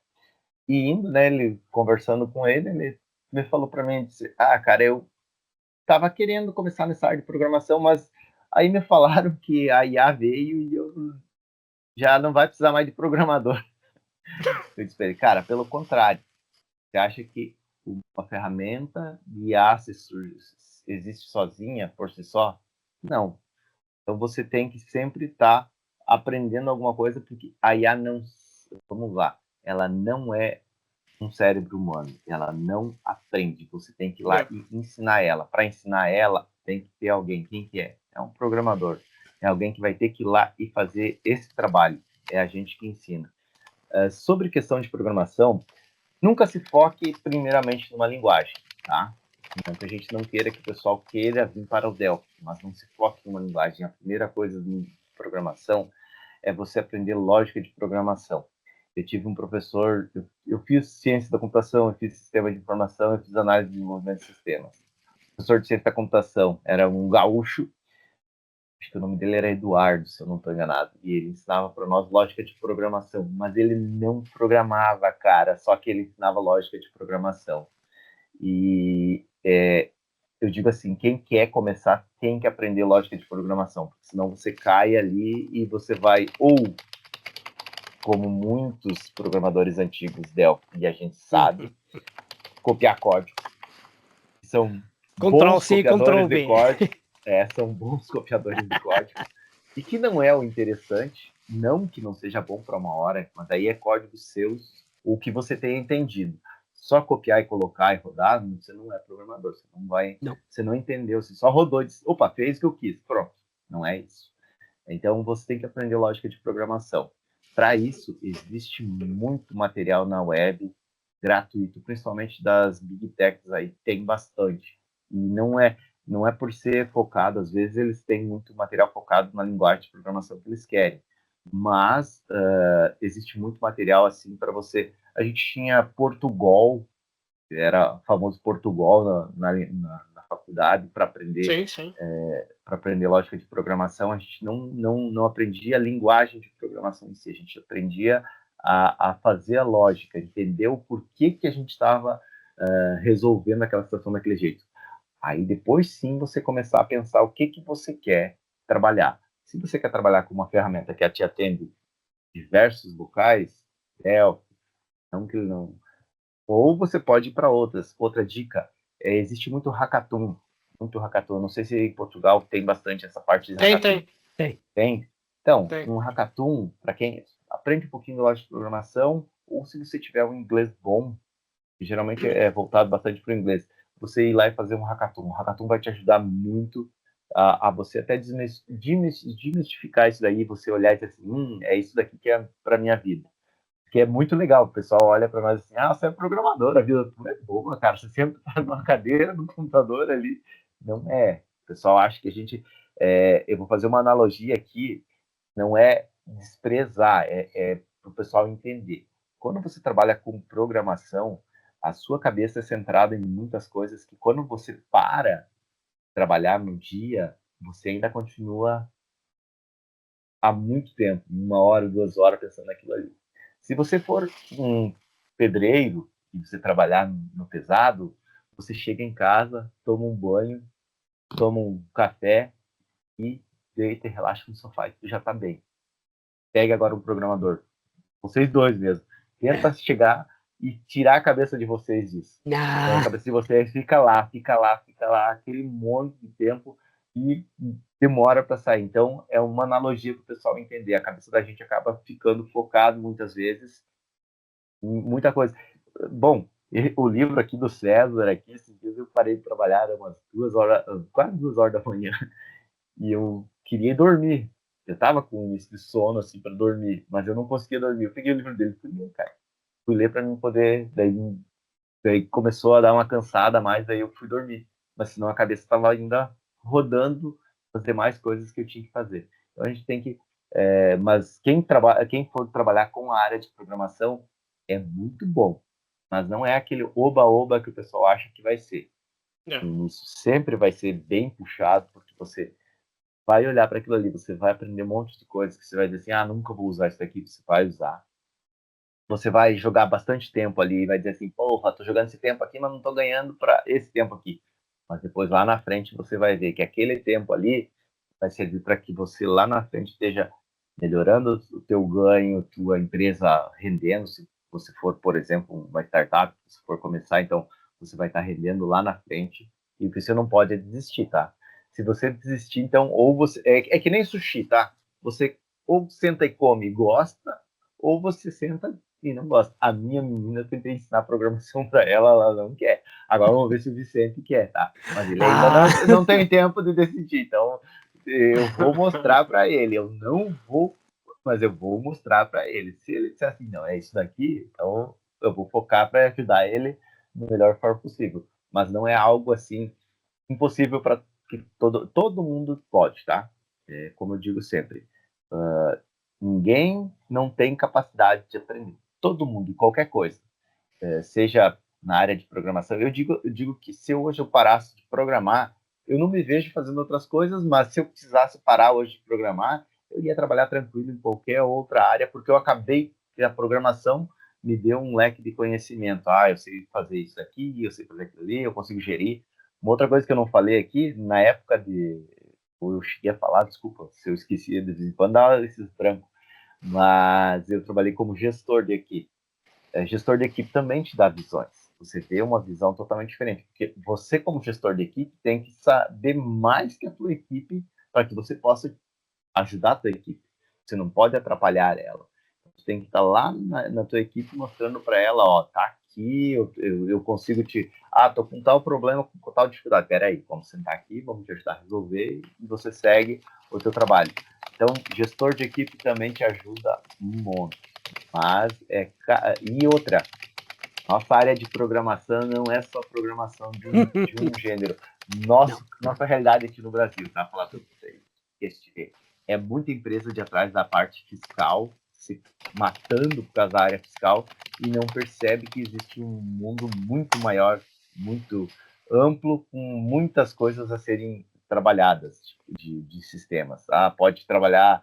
E indo, né, ele conversando com ele me falou para mim, disse, cara, eu tava querendo começar nessa área de programação, mas aí me falaram que a IA veio e eu já não vai precisar mais de programador. Eu disse pra ele, cara, pelo contrário, você acha que uma ferramenta de IA existe sozinha, por si só? Não. Então você tem que sempre estar aprendendo alguma coisa, porque a IA não, vamos lá, ela não é um cérebro humano, ela não aprende, você tem que ir lá e ensinar ela. Para ensinar ela, tem que ter alguém. Quem que é? É um programador. É alguém que vai ter que ir lá e fazer esse trabalho. É a gente que ensina. Sobre questão de programação, nunca se foque primeiramente numa linguagem, tá? Não que a gente não queira que o pessoal queira vir para o Delphi, mas não se foque numa linguagem. A primeira coisa de programação é você aprender lógica de programação. Eu tive um professor, eu fiz ciência da computação, eu fiz sistema de informação, eu fiz análise de desenvolvimento de sistemas. O professor de ciência da computação era um gaúcho, acho que o nome dele era Eduardo, se eu não estou enganado, e ele ensinava para nós lógica de programação, mas ele não programava, cara, só que ele ensinava lógica de programação. E eu digo assim, quem quer começar tem que aprender lógica de programação, porque senão você cai ali e você vai, ou como muitos programadores antigos Delphi, e a gente sabe, copiar código. São bons Ctrl-C, copiadores de Ctrl-V. código, são bons copiadores de código, e que não é o interessante, não que não seja bom para uma hora, mas aí é código seus, o que você tenha entendido. Só copiar e colocar e rodar, você não é programador, você não vai, você não entendeu, você só rodou e disse, opa, fez o que eu quis, pronto. Não é isso. Então você tem que aprender lógica de programação. Para isso, existe muito material na web gratuito, principalmente das big techs aí, tem bastante. E não é por ser focado, às vezes eles têm muito material focado na linguagem de programação que eles querem. Mas existe muito material assim para você. A gente tinha Portugal, era famoso Portugal na faculdade para aprender para aprender lógica de programação. A gente não aprendia a linguagem de programação em si, a gente aprendia a fazer a lógica, entender o porquê que a gente estava resolvendo aquela situação daquele jeito. Aí depois sim você começar a pensar o que você quer trabalhar. Se você quer trabalhar com uma ferramenta que te atende diversos locais, não que não. Ou você pode ir para outras. Outra dica, existe muito hackathon. Muito hackathon. Não sei se em Portugal tem bastante essa parte de hackathon. Tem? Então, um hackathon, para quem aprende um pouquinho de lógica de programação, ou se você tiver um inglês bom, que geralmente é voltado bastante para o inglês, você ir lá e fazer um hackathon. Um hackathon vai te ajudar muito a você até desmistificar isso daí, você olhar e dizer assim, é isso daqui que é para minha vida. Que é muito legal. O pessoal olha para nós assim, você é programador, a vida é boa, cara. Você sempre está numa cadeira, no computador ali. Não é. O pessoal acha que a gente. Eu vou fazer uma analogia aqui, não é desprezar, é para o pessoal entender. Quando você trabalha com programação, a sua cabeça é centrada em muitas coisas que quando você para de trabalhar no dia, você ainda continua há muito tempo, 1 hora, 2 horas pensando naquilo ali. Se você for um pedreiro e você trabalhar no pesado, você chega em casa, toma um banho, toma um café e deita e relaxa no sofá. E já está bem. Pegue agora um programador. Vocês dois mesmo. Tenta chegar e tirar a cabeça de vocês disso. A cabeça de vocês fica lá, aquele monte de tempo e demora para sair. Então, é uma analogia para o pessoal entender. A cabeça da gente acaba ficando focado muitas vezes em muita coisa. Bom, o livro aqui do César, aqui, esses dias eu parei de trabalhar umas 2 horas, quase 2 horas da manhã, e eu queria dormir. Eu tava com esse sono assim para dormir, mas eu não conseguia dormir. Eu peguei o livro dele e fui ler, cara. Fui ler para mim poder. Daí começou a dar uma cansada a mais, daí eu fui dormir. Mas senão a cabeça estava ainda rodando as demais coisas que eu tinha que fazer. Então a gente tem que. Mas quem for trabalhar com a área de programação é muito bom. Mas não é aquele oba-oba que o pessoal acha que vai ser. No início sempre vai ser bem puxado, porque você vai olhar para aquilo ali, você vai aprender um monte de coisas que você vai dizer assim, nunca vou usar isso daqui, você vai usar. você vai jogar bastante tempo ali e vai dizer assim, porra, tô jogando esse tempo aqui, mas não tô ganhando para esse tempo aqui. Mas depois lá na frente você vai ver que aquele tempo ali vai servir para que você lá na frente esteja melhorando o teu ganho, tua empresa rendendo, se você for, por exemplo, uma startup, se for começar, então você vai estar rendendo lá na frente e o que você não pode é desistir, tá? Se você desistir, então, ou você... É que nem sushi, tá? Você ou senta e come e gosta, ou você senta e não gosta. A minha menina, eu tentei ensinar programação para ela, ela não quer. Agora vamos ver se o Vicente quer, tá? Mas ele ainda não tem tempo de decidir, então eu vou mostrar para ele. Eu não vou, mas eu vou mostrar para ele. Se ele disser assim, não, é isso daqui, então eu vou focar para ajudar ele da melhor forma possível. Mas não é algo assim impossível para que todo mundo pode, tá? Como eu digo sempre, ninguém não tem capacidade de aprender. Todo mundo, qualquer coisa, seja na área de programação. Eu digo que se hoje eu parasse de programar, eu não me vejo fazendo outras coisas, mas se eu precisasse parar hoje de programar, eu ia trabalhar tranquilo em qualquer outra área, porque eu acabei que a programação me deu um leque de conhecimento. Eu sei fazer isso aqui, eu sei fazer aquilo ali, eu consigo gerir. Uma outra coisa que eu não falei aqui, na época de... Ou eu cheguei a falar, desculpa, se eu esqueci de vez em quando, dá esses brancos. Mas eu trabalhei como gestor de equipe. Gestor de equipe também te dá visões. Você vê uma visão totalmente diferente. Porque você, como gestor de equipe, tem que saber mais que a tua equipe para que você possa ajudar a tua equipe. Você não pode atrapalhar ela. Você tem que estar lá na tua equipe mostrando para ela, ó, tá aqui, eu consigo te... tô com tal problema, com tal dificuldade. Peraí, vamos sentar aqui, vamos te ajudar a resolver e você segue o teu trabalho. Então, gestor de equipe também te ajuda um monte. Mas e outra, nossa área de programação não é só programação de um gênero. Nossa realidade aqui no Brasil, tá? Falar para vocês. É muita empresa de atrás da parte fiscal, se matando por causa da área fiscal e não percebe que existe um mundo muito maior, muito amplo, com muitas coisas a serem trabalhadas de sistemas. Pode trabalhar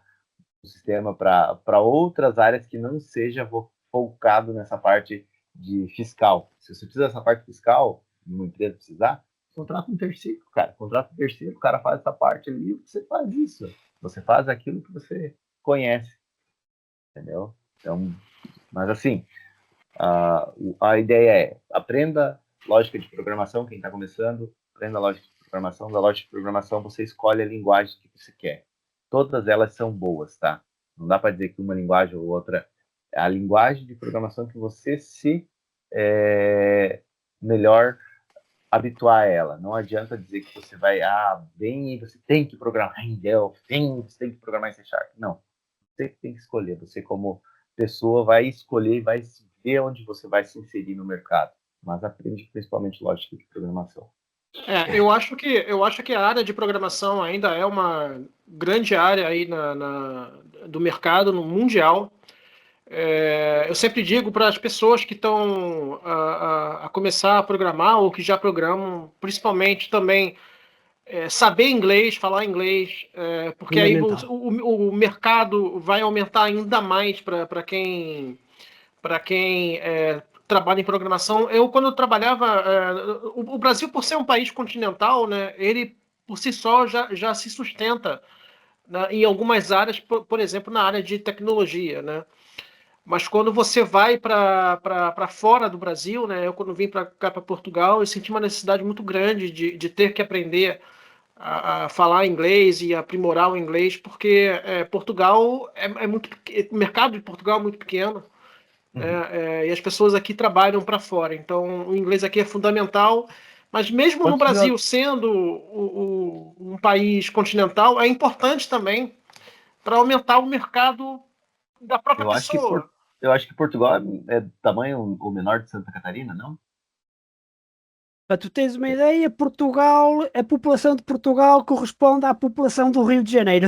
o sistema para outras áreas que não seja focado nessa parte de fiscal. Se você precisa dessa parte fiscal, uma empresa precisar, contrata um terceiro, cara. Contrata um terceiro, o cara faz essa parte ali, você faz isso. Você faz aquilo que você conhece, entendeu? Então, mas assim, a ideia é aprenda lógica de programação, quem está começando, aprenda lógica de programação. Da lógica de programação, você escolhe a linguagem que você quer. Todas elas são boas, tá? Não dá para dizer que uma linguagem ou outra é a linguagem de programação que você se melhor habituar a ela. Não adianta dizer que você vai, você tem que programar em Delphi, você tem que programar em C#. Não. Você tem que escolher. Você, como pessoa, vai escolher e vai ver onde você vai se inserir no mercado. Mas aprende principalmente lógica de programação. Eu acho que a área de programação ainda é uma grande área aí do mercado no mundial. Eu sempre digo para as pessoas que estão a começar a programar ou que já programam, principalmente também saber inglês, falar inglês, porque aí o mercado vai aumentar ainda mais para quem trabalha em programação. Quando eu trabalhava, o Brasil, por ser um país continental, né, ele por si só já se sustenta, né, em algumas áreas, por exemplo, na área de tecnologia, né? Mas quando você vai para fora do Brasil, né? Eu quando vim para cá, para Portugal, eu senti uma necessidade muito grande de ter que aprender a falar inglês e aprimorar o inglês, porque Portugal é muito, o mercado de Portugal é muito pequeno. E as pessoas aqui trabalham para fora, então o inglês aqui é fundamental. Mas mesmo no Brasil, sendo um país continental, é importante também para aumentar o mercado da própria pessoa. Eu acho que Portugal é do tamanho o menor de Santa Catarina, não? Para tu teres uma ideia, Portugal, a população de Portugal corresponde à população do Rio de Janeiro,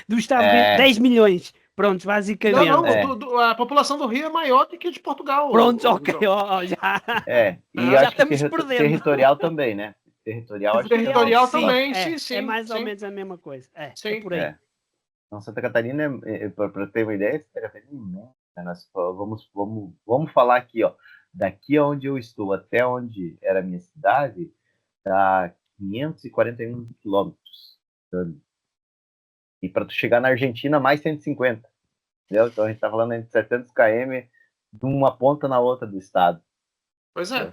do estado do Rio, 10 milhões. Prontos, basicamente. Não, a população do Rio é maior do que a de Portugal. Prontos, ok, já. E já acho que estamos perdendo. Territorial também, né? Territorial também, sim. É mais ou menos a mesma coisa. É por aí. Então, Santa Catarina, para ter uma ideia, Santa Catarina Vamos falar aqui, ó. Daqui onde eu estou até onde era a minha cidade, dá 541 quilômetros. E para tu chegar na Argentina, mais 150. Entendeu? Então a gente está falando de 700 km de uma ponta na outra do estado. Pois é.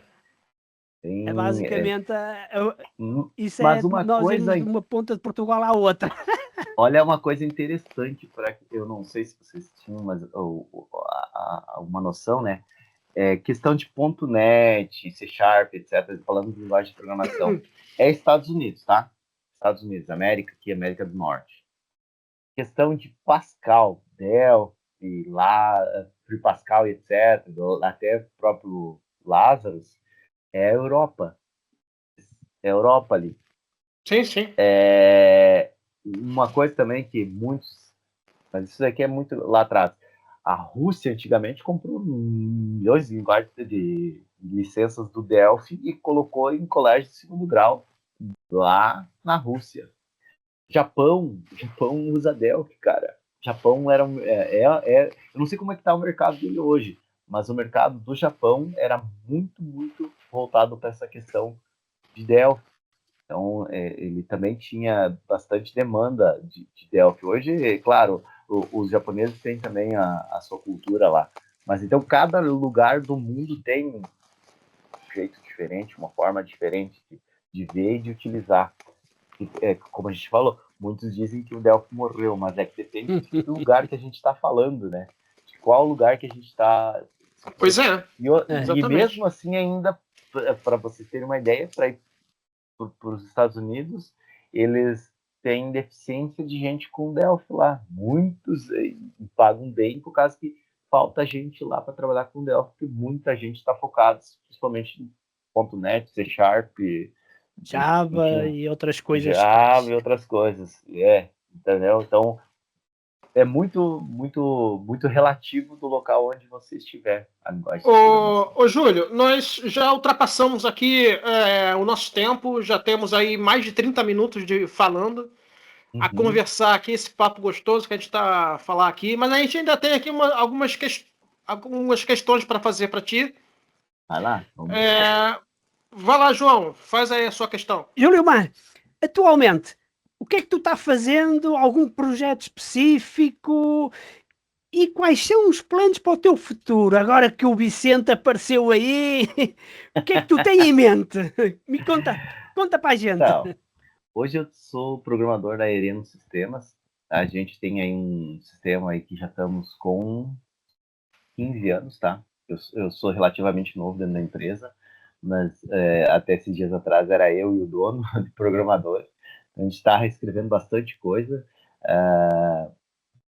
É basicamente, isso mas é uma nós coisa, irmos de uma ponta de Portugal à outra. Olha, uma coisa interessante, eu não sei se vocês tinham uma noção, né? Questão de .NET, C Sharp, etc., falando de linguagem de programação. É Estados Unidos, tá? Estados Unidos, América do Norte. Questão de Pascal, Delphi, Free Pascal, etc., até o próprio Lazarus, é a Europa. É a Europa ali. Sim, sim. Uma coisa também que muitos... Mas isso daqui é muito lá atrás. A Rússia antigamente comprou milhões de licenças do Delphi e colocou em colégio de segundo grau lá na Rússia. Japão usa Delphi, cara. Japão era eu não sei como é que tá o mercado dele hoje, mas o mercado do Japão era muito, muito voltado para essa questão de Delphi. Então, ele também tinha bastante demanda de Delphi. Hoje, claro, os japoneses têm também a sua cultura lá. Mas então, cada lugar do mundo tem um jeito diferente, uma forma diferente de ver e de utilizar. Como a gente falou, muitos dizem que o Delphi morreu, mas é que depende do lugar que a gente está falando, né? De qual lugar que a gente está... Pois é. E mesmo assim, ainda, para vocês terem uma ideia, para ir para os Estados Unidos, eles têm deficiência de gente com Delphi lá. Muitos pagam bem por causa que falta gente lá para trabalhar com Delphi, porque muita gente está focada, principalmente em .NET, C Sharp, Java e outras coisas. Java e outras coisas. Entendeu? Então, é muito, muito, muito relativo do local onde você estiver. Ô, Júlio, nós já ultrapassamos aqui o nosso tempo, já temos aí mais de 30 minutos falando, a conversar aqui, esse papo gostoso que a gente está a falar aqui, mas a gente ainda tem aqui algumas questões para fazer para ti. Vai lá. Vai lá, João, faz aí a sua questão. Júlio Mar, atualmente, o que é que tu está fazendo? Algum projeto específico? E quais são os planos para o teu futuro? Agora que o Vicente apareceu aí, o que é que tu tens em mente? Me conta para a gente. Então, hoje eu sou programador da Ereno Sistemas. A gente tem aí um sistema aí que já estamos com 15 anos, tá? Eu sou relativamente novo dentro da empresa, mas até esses dias atrás era eu e o dono de programador. A gente está reescrevendo bastante coisa,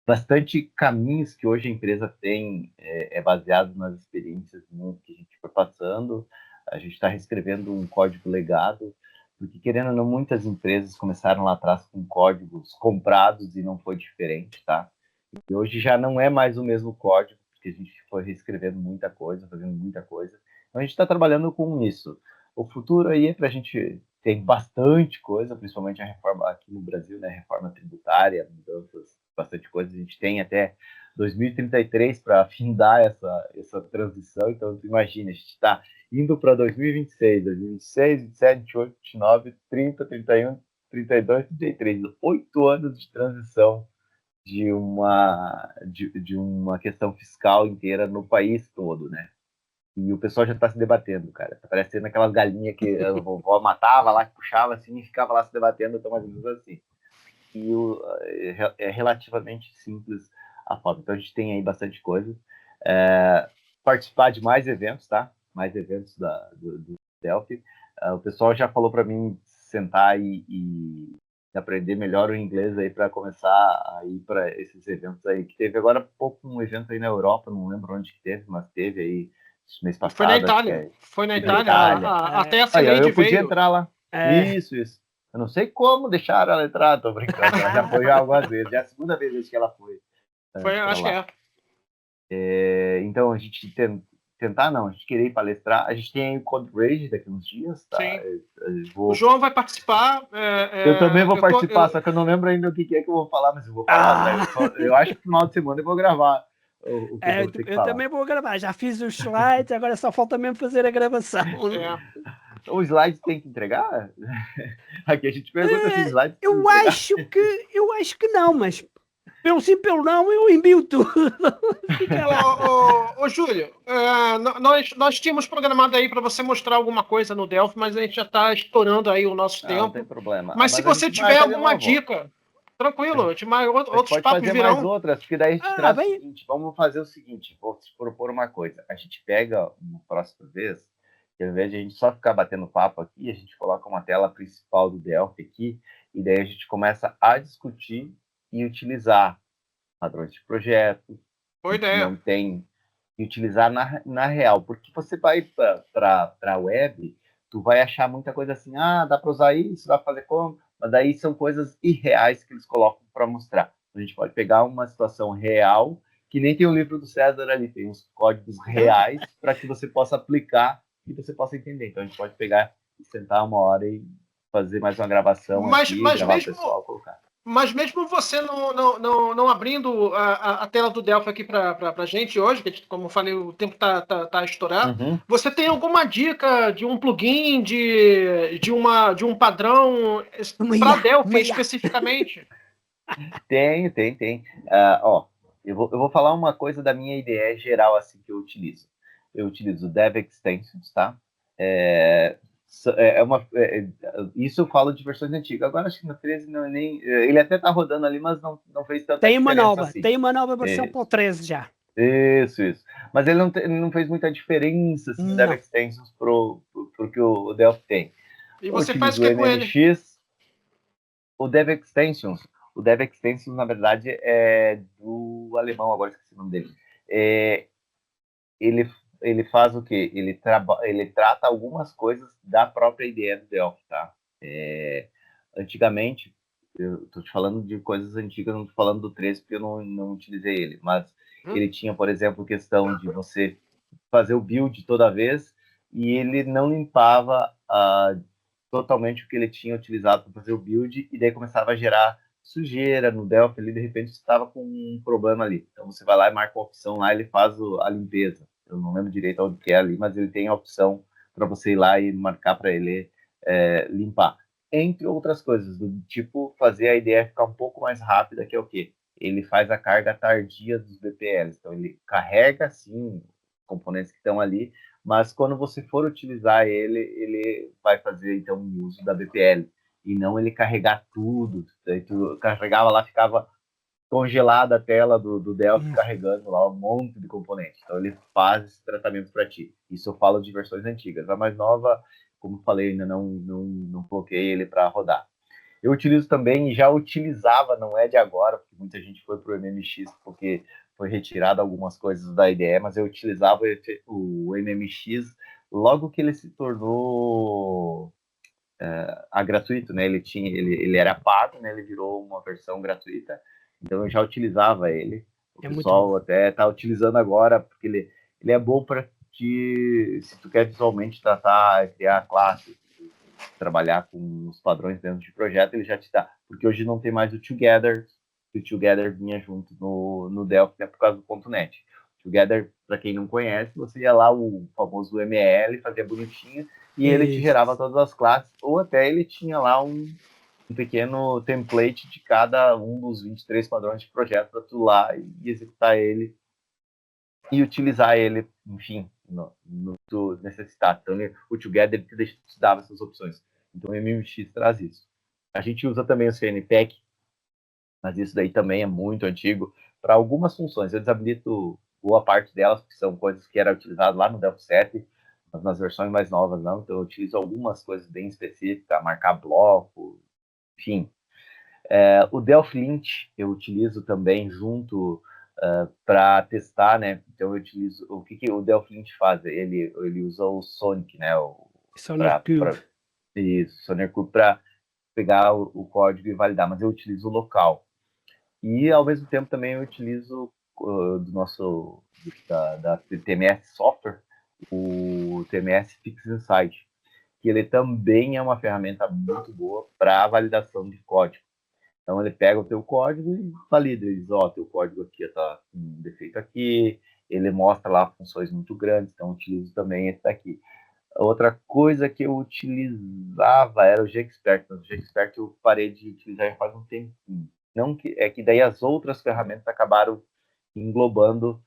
bastante caminhos que hoje a empresa tem baseado nas experiências que a gente foi passando. A gente está reescrevendo um código legado, porque querendo ou não, muitas empresas começaram lá atrás com códigos comprados e não foi diferente, tá? E hoje já não é mais o mesmo código, porque a gente foi reescrevendo muita coisa, fazendo muita coisa. Então a gente está trabalhando com isso. O futuro aí é para a gente ter bastante coisa, principalmente a reforma aqui no Brasil, né? Reforma tributária, mudanças, bastante coisa. A gente tem até 2033 para afindar essa transição. Então, tu imagina, a gente está indo para 2026, 2026, 27, 28, 29, 30, 31, 32, 33. 8 anos de transição de uma questão fiscal inteira no país todo, né? E o pessoal já está se debatendo, cara. Tá parecendo aquelas galinhas que a vovó matava lá, que puxava assim e ficava lá se debatendo, então mais ou menos assim. E é relativamente simples a forma. Então a gente tem aí bastante coisa. Participar de mais eventos, tá? Mais eventos do Delphi. O pessoal já falou para mim sentar e aprender melhor o inglês aí para começar a ir para esses eventos aí. Que teve agora há pouco um evento aí na Europa, não lembro onde que teve, mas teve aí mês passado. Foi na Itália. Foi na Itália. Até a Cineide eu podia entrar lá. Isso. Eu não sei como deixaram ela entrar, tô brincando. Ela já foi já algumas vezes. Já é a segunda vez que ela foi. Acho que é. Então, a gente tentar não, a gente querer ir palestrar. A gente tem aí o Code Rage daqui uns dias, tá? O João vai participar. Eu também vou participar, só que eu não lembro ainda o que é que eu vou falar, mas eu vou falar. Eu acho que no final de semana eu vou gravar o que eu vou ter que Eu falar. também vou gravar, já fiz os slides, agora só falta mesmo fazer a gravação. O slide tem que entregar? Aqui a gente pergunta se o slide tem que Eu entregar. acho que não, mas pelo sim, pelo não, eu envio tudo. Fica lá. Ô, Júlio, nós tínhamos programado aí para você mostrar alguma coisa no Delphi, mas a gente já está estourando aí o nosso Não, não tempo. tem problema. Mas se a você gente tiver marca de alguma novo. dica, tranquilo, outros A gente pode papos fazer mais virão. outras, porque daí a gente traz o bem. seguinte, vamos fazer o seguinte, vou te propor uma coisa, a gente pega uma próxima vez, que ao invés de a gente só ficar batendo papo aqui, a gente coloca uma tela principal do Delphi aqui, e daí a gente começa a discutir e utilizar padrões de projeto, Boa que ideia. não tem, e utilizar na real, porque você vai para a web, tu vai achar muita coisa assim, dá para usar isso, dá para fazer como, mas daí são coisas irreais que eles colocam para mostrar. A gente pode pegar uma situação real, que nem tem o livro do César ali, tem uns códigos reais para que você possa aplicar e você possa entender. Então a gente pode pegar e sentar uma hora e fazer mais uma gravação aqui, gravar o pessoal, colocar. Mas mesmo você não abrindo a tela do Delphi aqui para a gente hoje, que como eu falei, o tempo tá estourado, você tem alguma dica de um plugin, de um padrão para Delphi especificamente? Tem. Eu vou falar uma coisa da minha ideia geral assim que eu utilizo. Eu utilizo Dev Extensions, tá? Isso eu falo de versões antigas. Agora acho que no 13 não é nem. Ele até tá rodando ali, mas não fez tanta diferença assim. Tem uma nova versão para o 13 já. Isso. Mas ele não fez muita diferença assim, o Dev Extensions pro que o Delphi tem. E você faz o que com ele? O Dev Extensions, na verdade, é do alemão, agora esqueci o nome dele. Ele faz o quê? Ele trata algumas coisas da própria ideia do Delphi, tá? Antigamente, eu tô te falando de coisas antigas, não tô falando do 13 porque eu não utilizei ele, mas ele tinha, por exemplo, questão de você fazer o build toda vez e ele não limpava totalmente o que ele tinha utilizado para fazer o build e daí começava a gerar sujeira no Delphi, ali de repente você estava com um problema ali. Então você vai lá e marca uma opção lá, ele faz a limpeza. Eu não lembro direito onde que é ali, mas ele tem a opção para você ir lá e marcar para ele limpar. Entre outras coisas, do tipo fazer a ideia ficar um pouco mais rápida, que é o quê? Ele faz a carga tardia dos BPLs. Então ele carrega, sim, componentes que estão ali, mas quando você for utilizar ele vai fazer então o uso da BPL e não ele carregar tudo. Daí tu carregava lá, ficava congelada a tela do Delphi carregando lá um monte de componente. Então ele faz esse tratamento para ti. Isso eu falo de versões antigas. A mais nova, como eu falei, ainda não coloquei ele para rodar. Eu utilizo também, e já utilizava, não é de agora, porque muita gente foi para o MMX porque foi retirado algumas coisas da IDE, mas eu utilizava o MMX logo que ele se tornou gratuito, né? Ele era pago, né? Ele virou uma versão gratuita, então eu já utilizava ele. O pessoal até está utilizando agora, porque ele é bom para se tu quer visualmente tratar, criar classes, trabalhar com os padrões dentro de projeto, ele já te dá. Porque hoje não tem mais o Together, que o Together vinha junto no Delphi, né, por causa do .NET. Together, para quem não conhece, você ia lá, o famoso ML, fazia bonitinho, e ele te gerava todas as classes, ou até ele tinha lá um pequeno template de cada um dos 23 padrões de projeto para tu lá e executar ele e utilizar ele, enfim, no tu necessitar. Então, o Together te dava essas opções. Então, o MMX traz isso. A gente usa também o CNPack, mas isso daí também é muito antigo. Para algumas funções, eu desabilito boa parte delas, que são coisas que eram utilizadas lá no Delphi 7, mas nas versões mais novas não. Então, eu utilizo algumas coisas bem específicas, marcar bloco, enfim. O Delphi Lint eu utilizo também junto para testar, né? Então eu utilizo o que o Delphi Lint faz? Ele usa o Sonic, né? Sonic Cube. Isso, Sonic Cube para pegar o código e validar, mas eu utilizo o local. E ao mesmo tempo também eu utilizo da TMS Software, o TMS Fix Inside, que ele também é uma ferramenta muito boa para validação de código. Então ele pega o teu código e valida, ele diz, teu código aqui está com um defeito aqui, ele mostra lá funções muito grandes, então eu utilizo também esse daqui. Outra coisa que eu utilizava era o Gexpert, mas o Gexpert eu parei de utilizar já faz um tempinho. Não que, é que daí as outras ferramentas acabaram englobando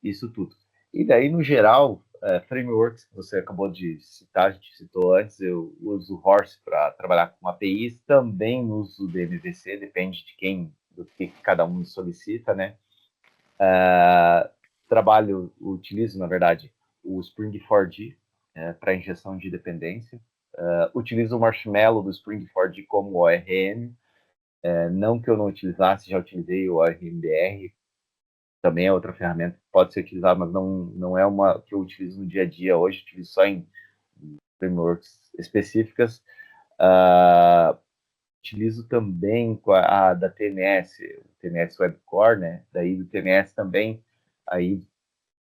isso tudo. E daí, no geral, frameworks que você acabou de citar, a gente citou antes, eu uso o Horse para trabalhar com APIs, também uso o DMVC, depende de quem, do que cada um solicita, né? Utilizo, na verdade, o Spring 4G para injeção de dependência. Utilizo o Marshmallow do Spring 4G como ORM, não que eu não utilizasse, já utilizei o ORMBR, também é outra ferramenta que pode ser utilizada, mas não é uma que eu utilizo no dia a dia hoje, utilizo só em frameworks específicas. Utilizo também a da TMS, o TMS Web Core, né? Daí do TMS também, aí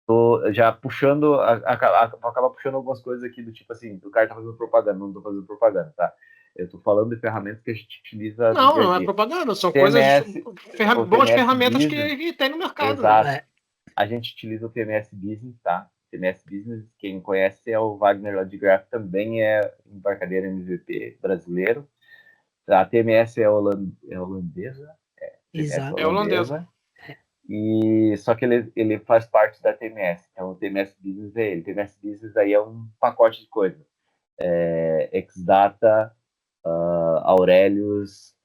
tô já puxando, vou acabar puxando algumas coisas aqui do tipo assim, o cara tá fazendo propaganda, não tô fazendo propaganda, tá? Eu tô falando de ferramentas que a gente utiliza no dia a dia. Não é propaganda, são TMS, boas TMS ferramentas Business, que tem no mercado, exato. né? A gente utiliza o TMS Business, tá? TMS Business, quem conhece é o Wagner lá de Graph, também é embarcadeiro MVP brasileiro. A TMS é holandesa, TMS Exato. É holandesa. holandesa. E só que ele faz parte da TMS. Então o TMS Business é ele. O TMS Business aí é um pacote de coisas. Exdata, Aurelius,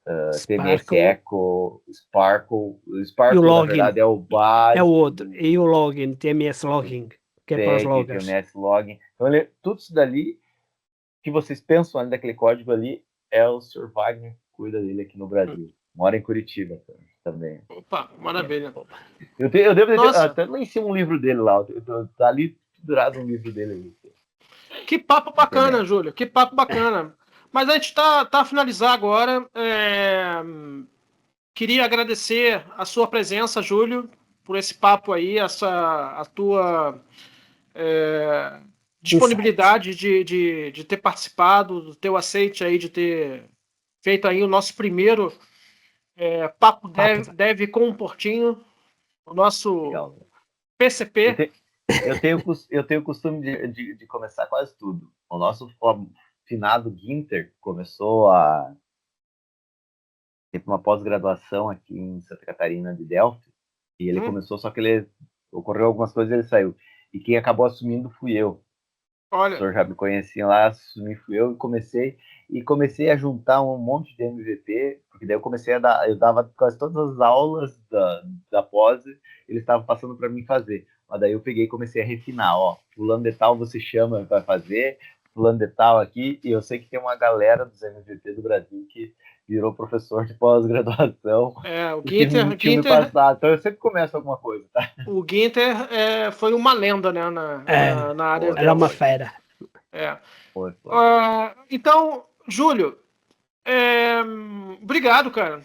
TMS Sparkle Echo, Sparkle. O e o Sparkle, na login verdade, é o é o básico outro. do E o login, TMS Logging, que é para os Tag, loggers. TMS Login. Então, tudo isso dali que vocês pensam ali daquele código ali é o Sr. Wagner que cuida dele aqui no Brasil. Mora em Curitiba também. Opa, maravilha. Eu devo ter, Nossa, até lá em cima um livro dele lá. Tá ali pendurado um livro dele ali. que papo bacana, Internet. Júlio, que papo bacana. Mas a gente tá a finalizar agora. Queria agradecer a sua presença, Júlio, por esse papo aí, a tua disponibilidade de ter participado, do teu aceite aí, de ter feito aí o nosso primeiro papo dev com o Portinho, o nosso Legal. PCP. Eu tenho o costume de começar quase tudo. O nosso finado Ginter começou a ter uma pós-graduação aqui em Santa Catarina de Delphi, e ele começou, só que ele ocorreu algumas coisas e ele saiu. E quem acabou assumindo fui eu. Olha. O senhor já me conhecia lá, assumi fui eu e comecei a juntar um monte de MVP, porque daí eu dava quase todas as aulas da pós, eles estavam passando para mim fazer. Mas daí eu peguei e comecei a refinar, fulano de tal você chama, vai fazer, fulano de tal aqui, e eu sei que tem uma galera dos MVP do Brasil que virou professor de pós-graduação, O que Ginter, tinha me passado. Então eu sempre começo alguma coisa, tá? O Ginter foi uma lenda, né, na área Era uma dela. fera. Foi. Então, Júlio, obrigado, cara.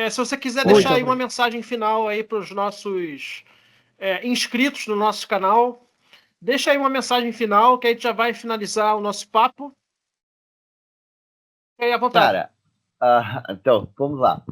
Se você quiser deixar aí uma mensagem final aí para os nossos inscritos no nosso canal, deixa aí uma mensagem final que a gente já vai finalizar o nosso papo. E aí, à vontade. Cara, então, vamos lá.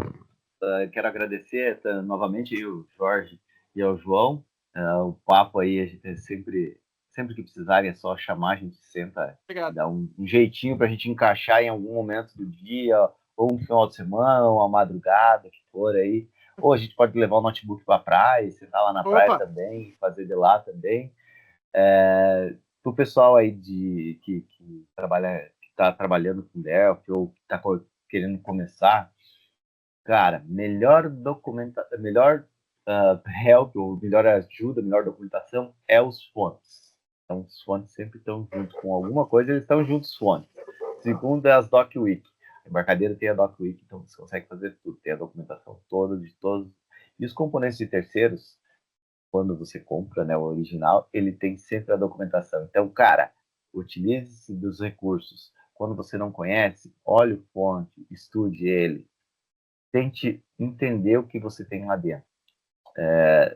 Quero agradecer novamente aí o Jorge e ao João. O papo aí, a gente sempre que precisarem, é só chamar, a gente senta, dá um jeitinho para a gente encaixar em algum momento do dia, ou um final de semana, ou uma madrugada, que for aí. Ou a gente pode levar o notebook para a praia, sentar lá na praia também, fazer de lá também. Para o pessoal aí que está trabalhando com Delphi, ou que está querendo começar, cara, melhor help, ou melhor ajuda, melhor documentação é os fontes. Então, os fontes sempre estão juntos com alguma coisa, eles estão juntos os fontes. Segundo é as DocWiki. A embarcadeira tem a DocWiki, então você consegue fazer tudo. Tem a documentação toda, de todos. E os componentes de terceiros, quando você compra, né, o original, ele tem sempre a documentação. Então, cara, utilize-se dos recursos. Quando você não conhece, olhe o fonte, estude ele, tente entender o que você tem lá dentro.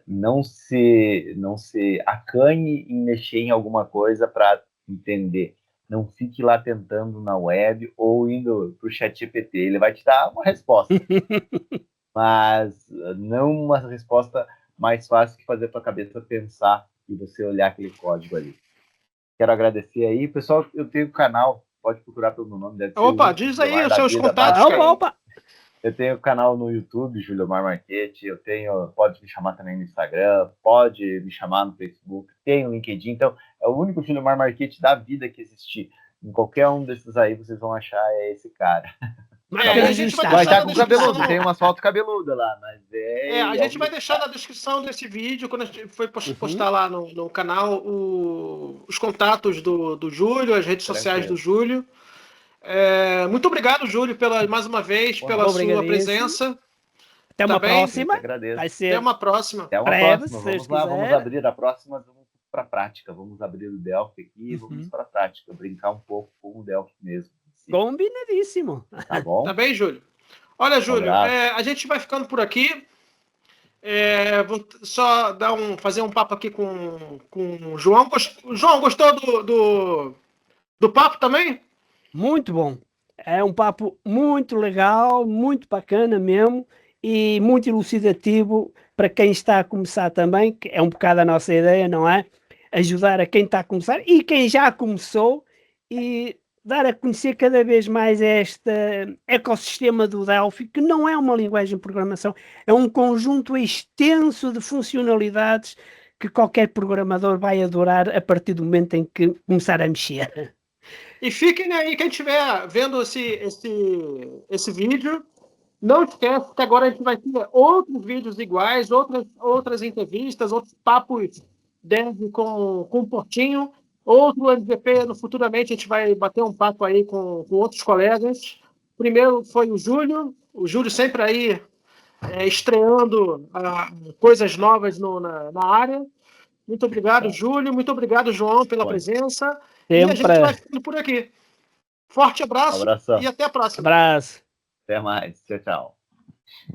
Não se acanhe em mexer em alguma coisa para entender. não fique lá tentando na web ou indo para o ChatGPT. Ele vai te dar uma resposta, mas não uma resposta mais fácil que fazer a tua cabeça pensar e você olhar aquele código ali. Quero agradecer aí. Pessoal, eu tenho um canal, pode procurar pelo meu nome. Deve ser Opa, diz aí os seus contatos, cara. Opa. Eu tenho canal no YouTube, Juliomar Marchetti. Pode me chamar também no Instagram, pode me chamar no Facebook, tem o LinkedIn. Então, é o único Juliomar Marchetti da vida que existir. Em qualquer um desses aí, vocês vão achar esse cara. A gente vai estar com cabeludo, tem umas fotos cabeludas lá, mas a gente vai deixar na descrição desse vídeo, quando a gente for postar lá no canal, os contatos do Júlio, as redes sociais do Júlio. Muito obrigado, Júlio, mais uma vez, pela sua presença. Até uma próxima. Vai ser... Até uma próxima. Até uma próxima. Vamos lá, vamos abrir a próxima, vamos para a prática. Vamos abrir o Delphi aqui e vamos para a prática, brincar um pouco com o Delphi mesmo. Combinadíssimo. Tá bom? Tá bem, Júlio? Olha, Júlio, a gente vai ficando por aqui. Vou só fazer um papo aqui com o João. João, gostou do papo também? Muito bom. É um papo muito legal, muito bacana mesmo e muito elucidativo para quem está a começar também, que é um bocado a nossa ideia, não é? Ajudar a quem está a começar e quem já começou e dar a conhecer cada vez mais este ecossistema do Delphi, que não é uma linguagem de programação, é um conjunto extenso de funcionalidades que qualquer programador vai adorar a partir do momento em que começar a mexer. E fiquem aí, quem estiver vendo esse vídeo, não esquece que agora a gente vai ter outros vídeos iguais, outras entrevistas, outros papos dev com o Portinho, outro MVP, futuramente a gente vai bater um papo aí com outros colegas. Primeiro foi o Júlio sempre aí estreando coisas novas na área. Muito obrigado, Júlio. Muito obrigado, João, pela presença. E a gente vai ficando por aqui. Forte abraço. Abração. E até a próxima. Abraço. Até mais. Tchau, tchau.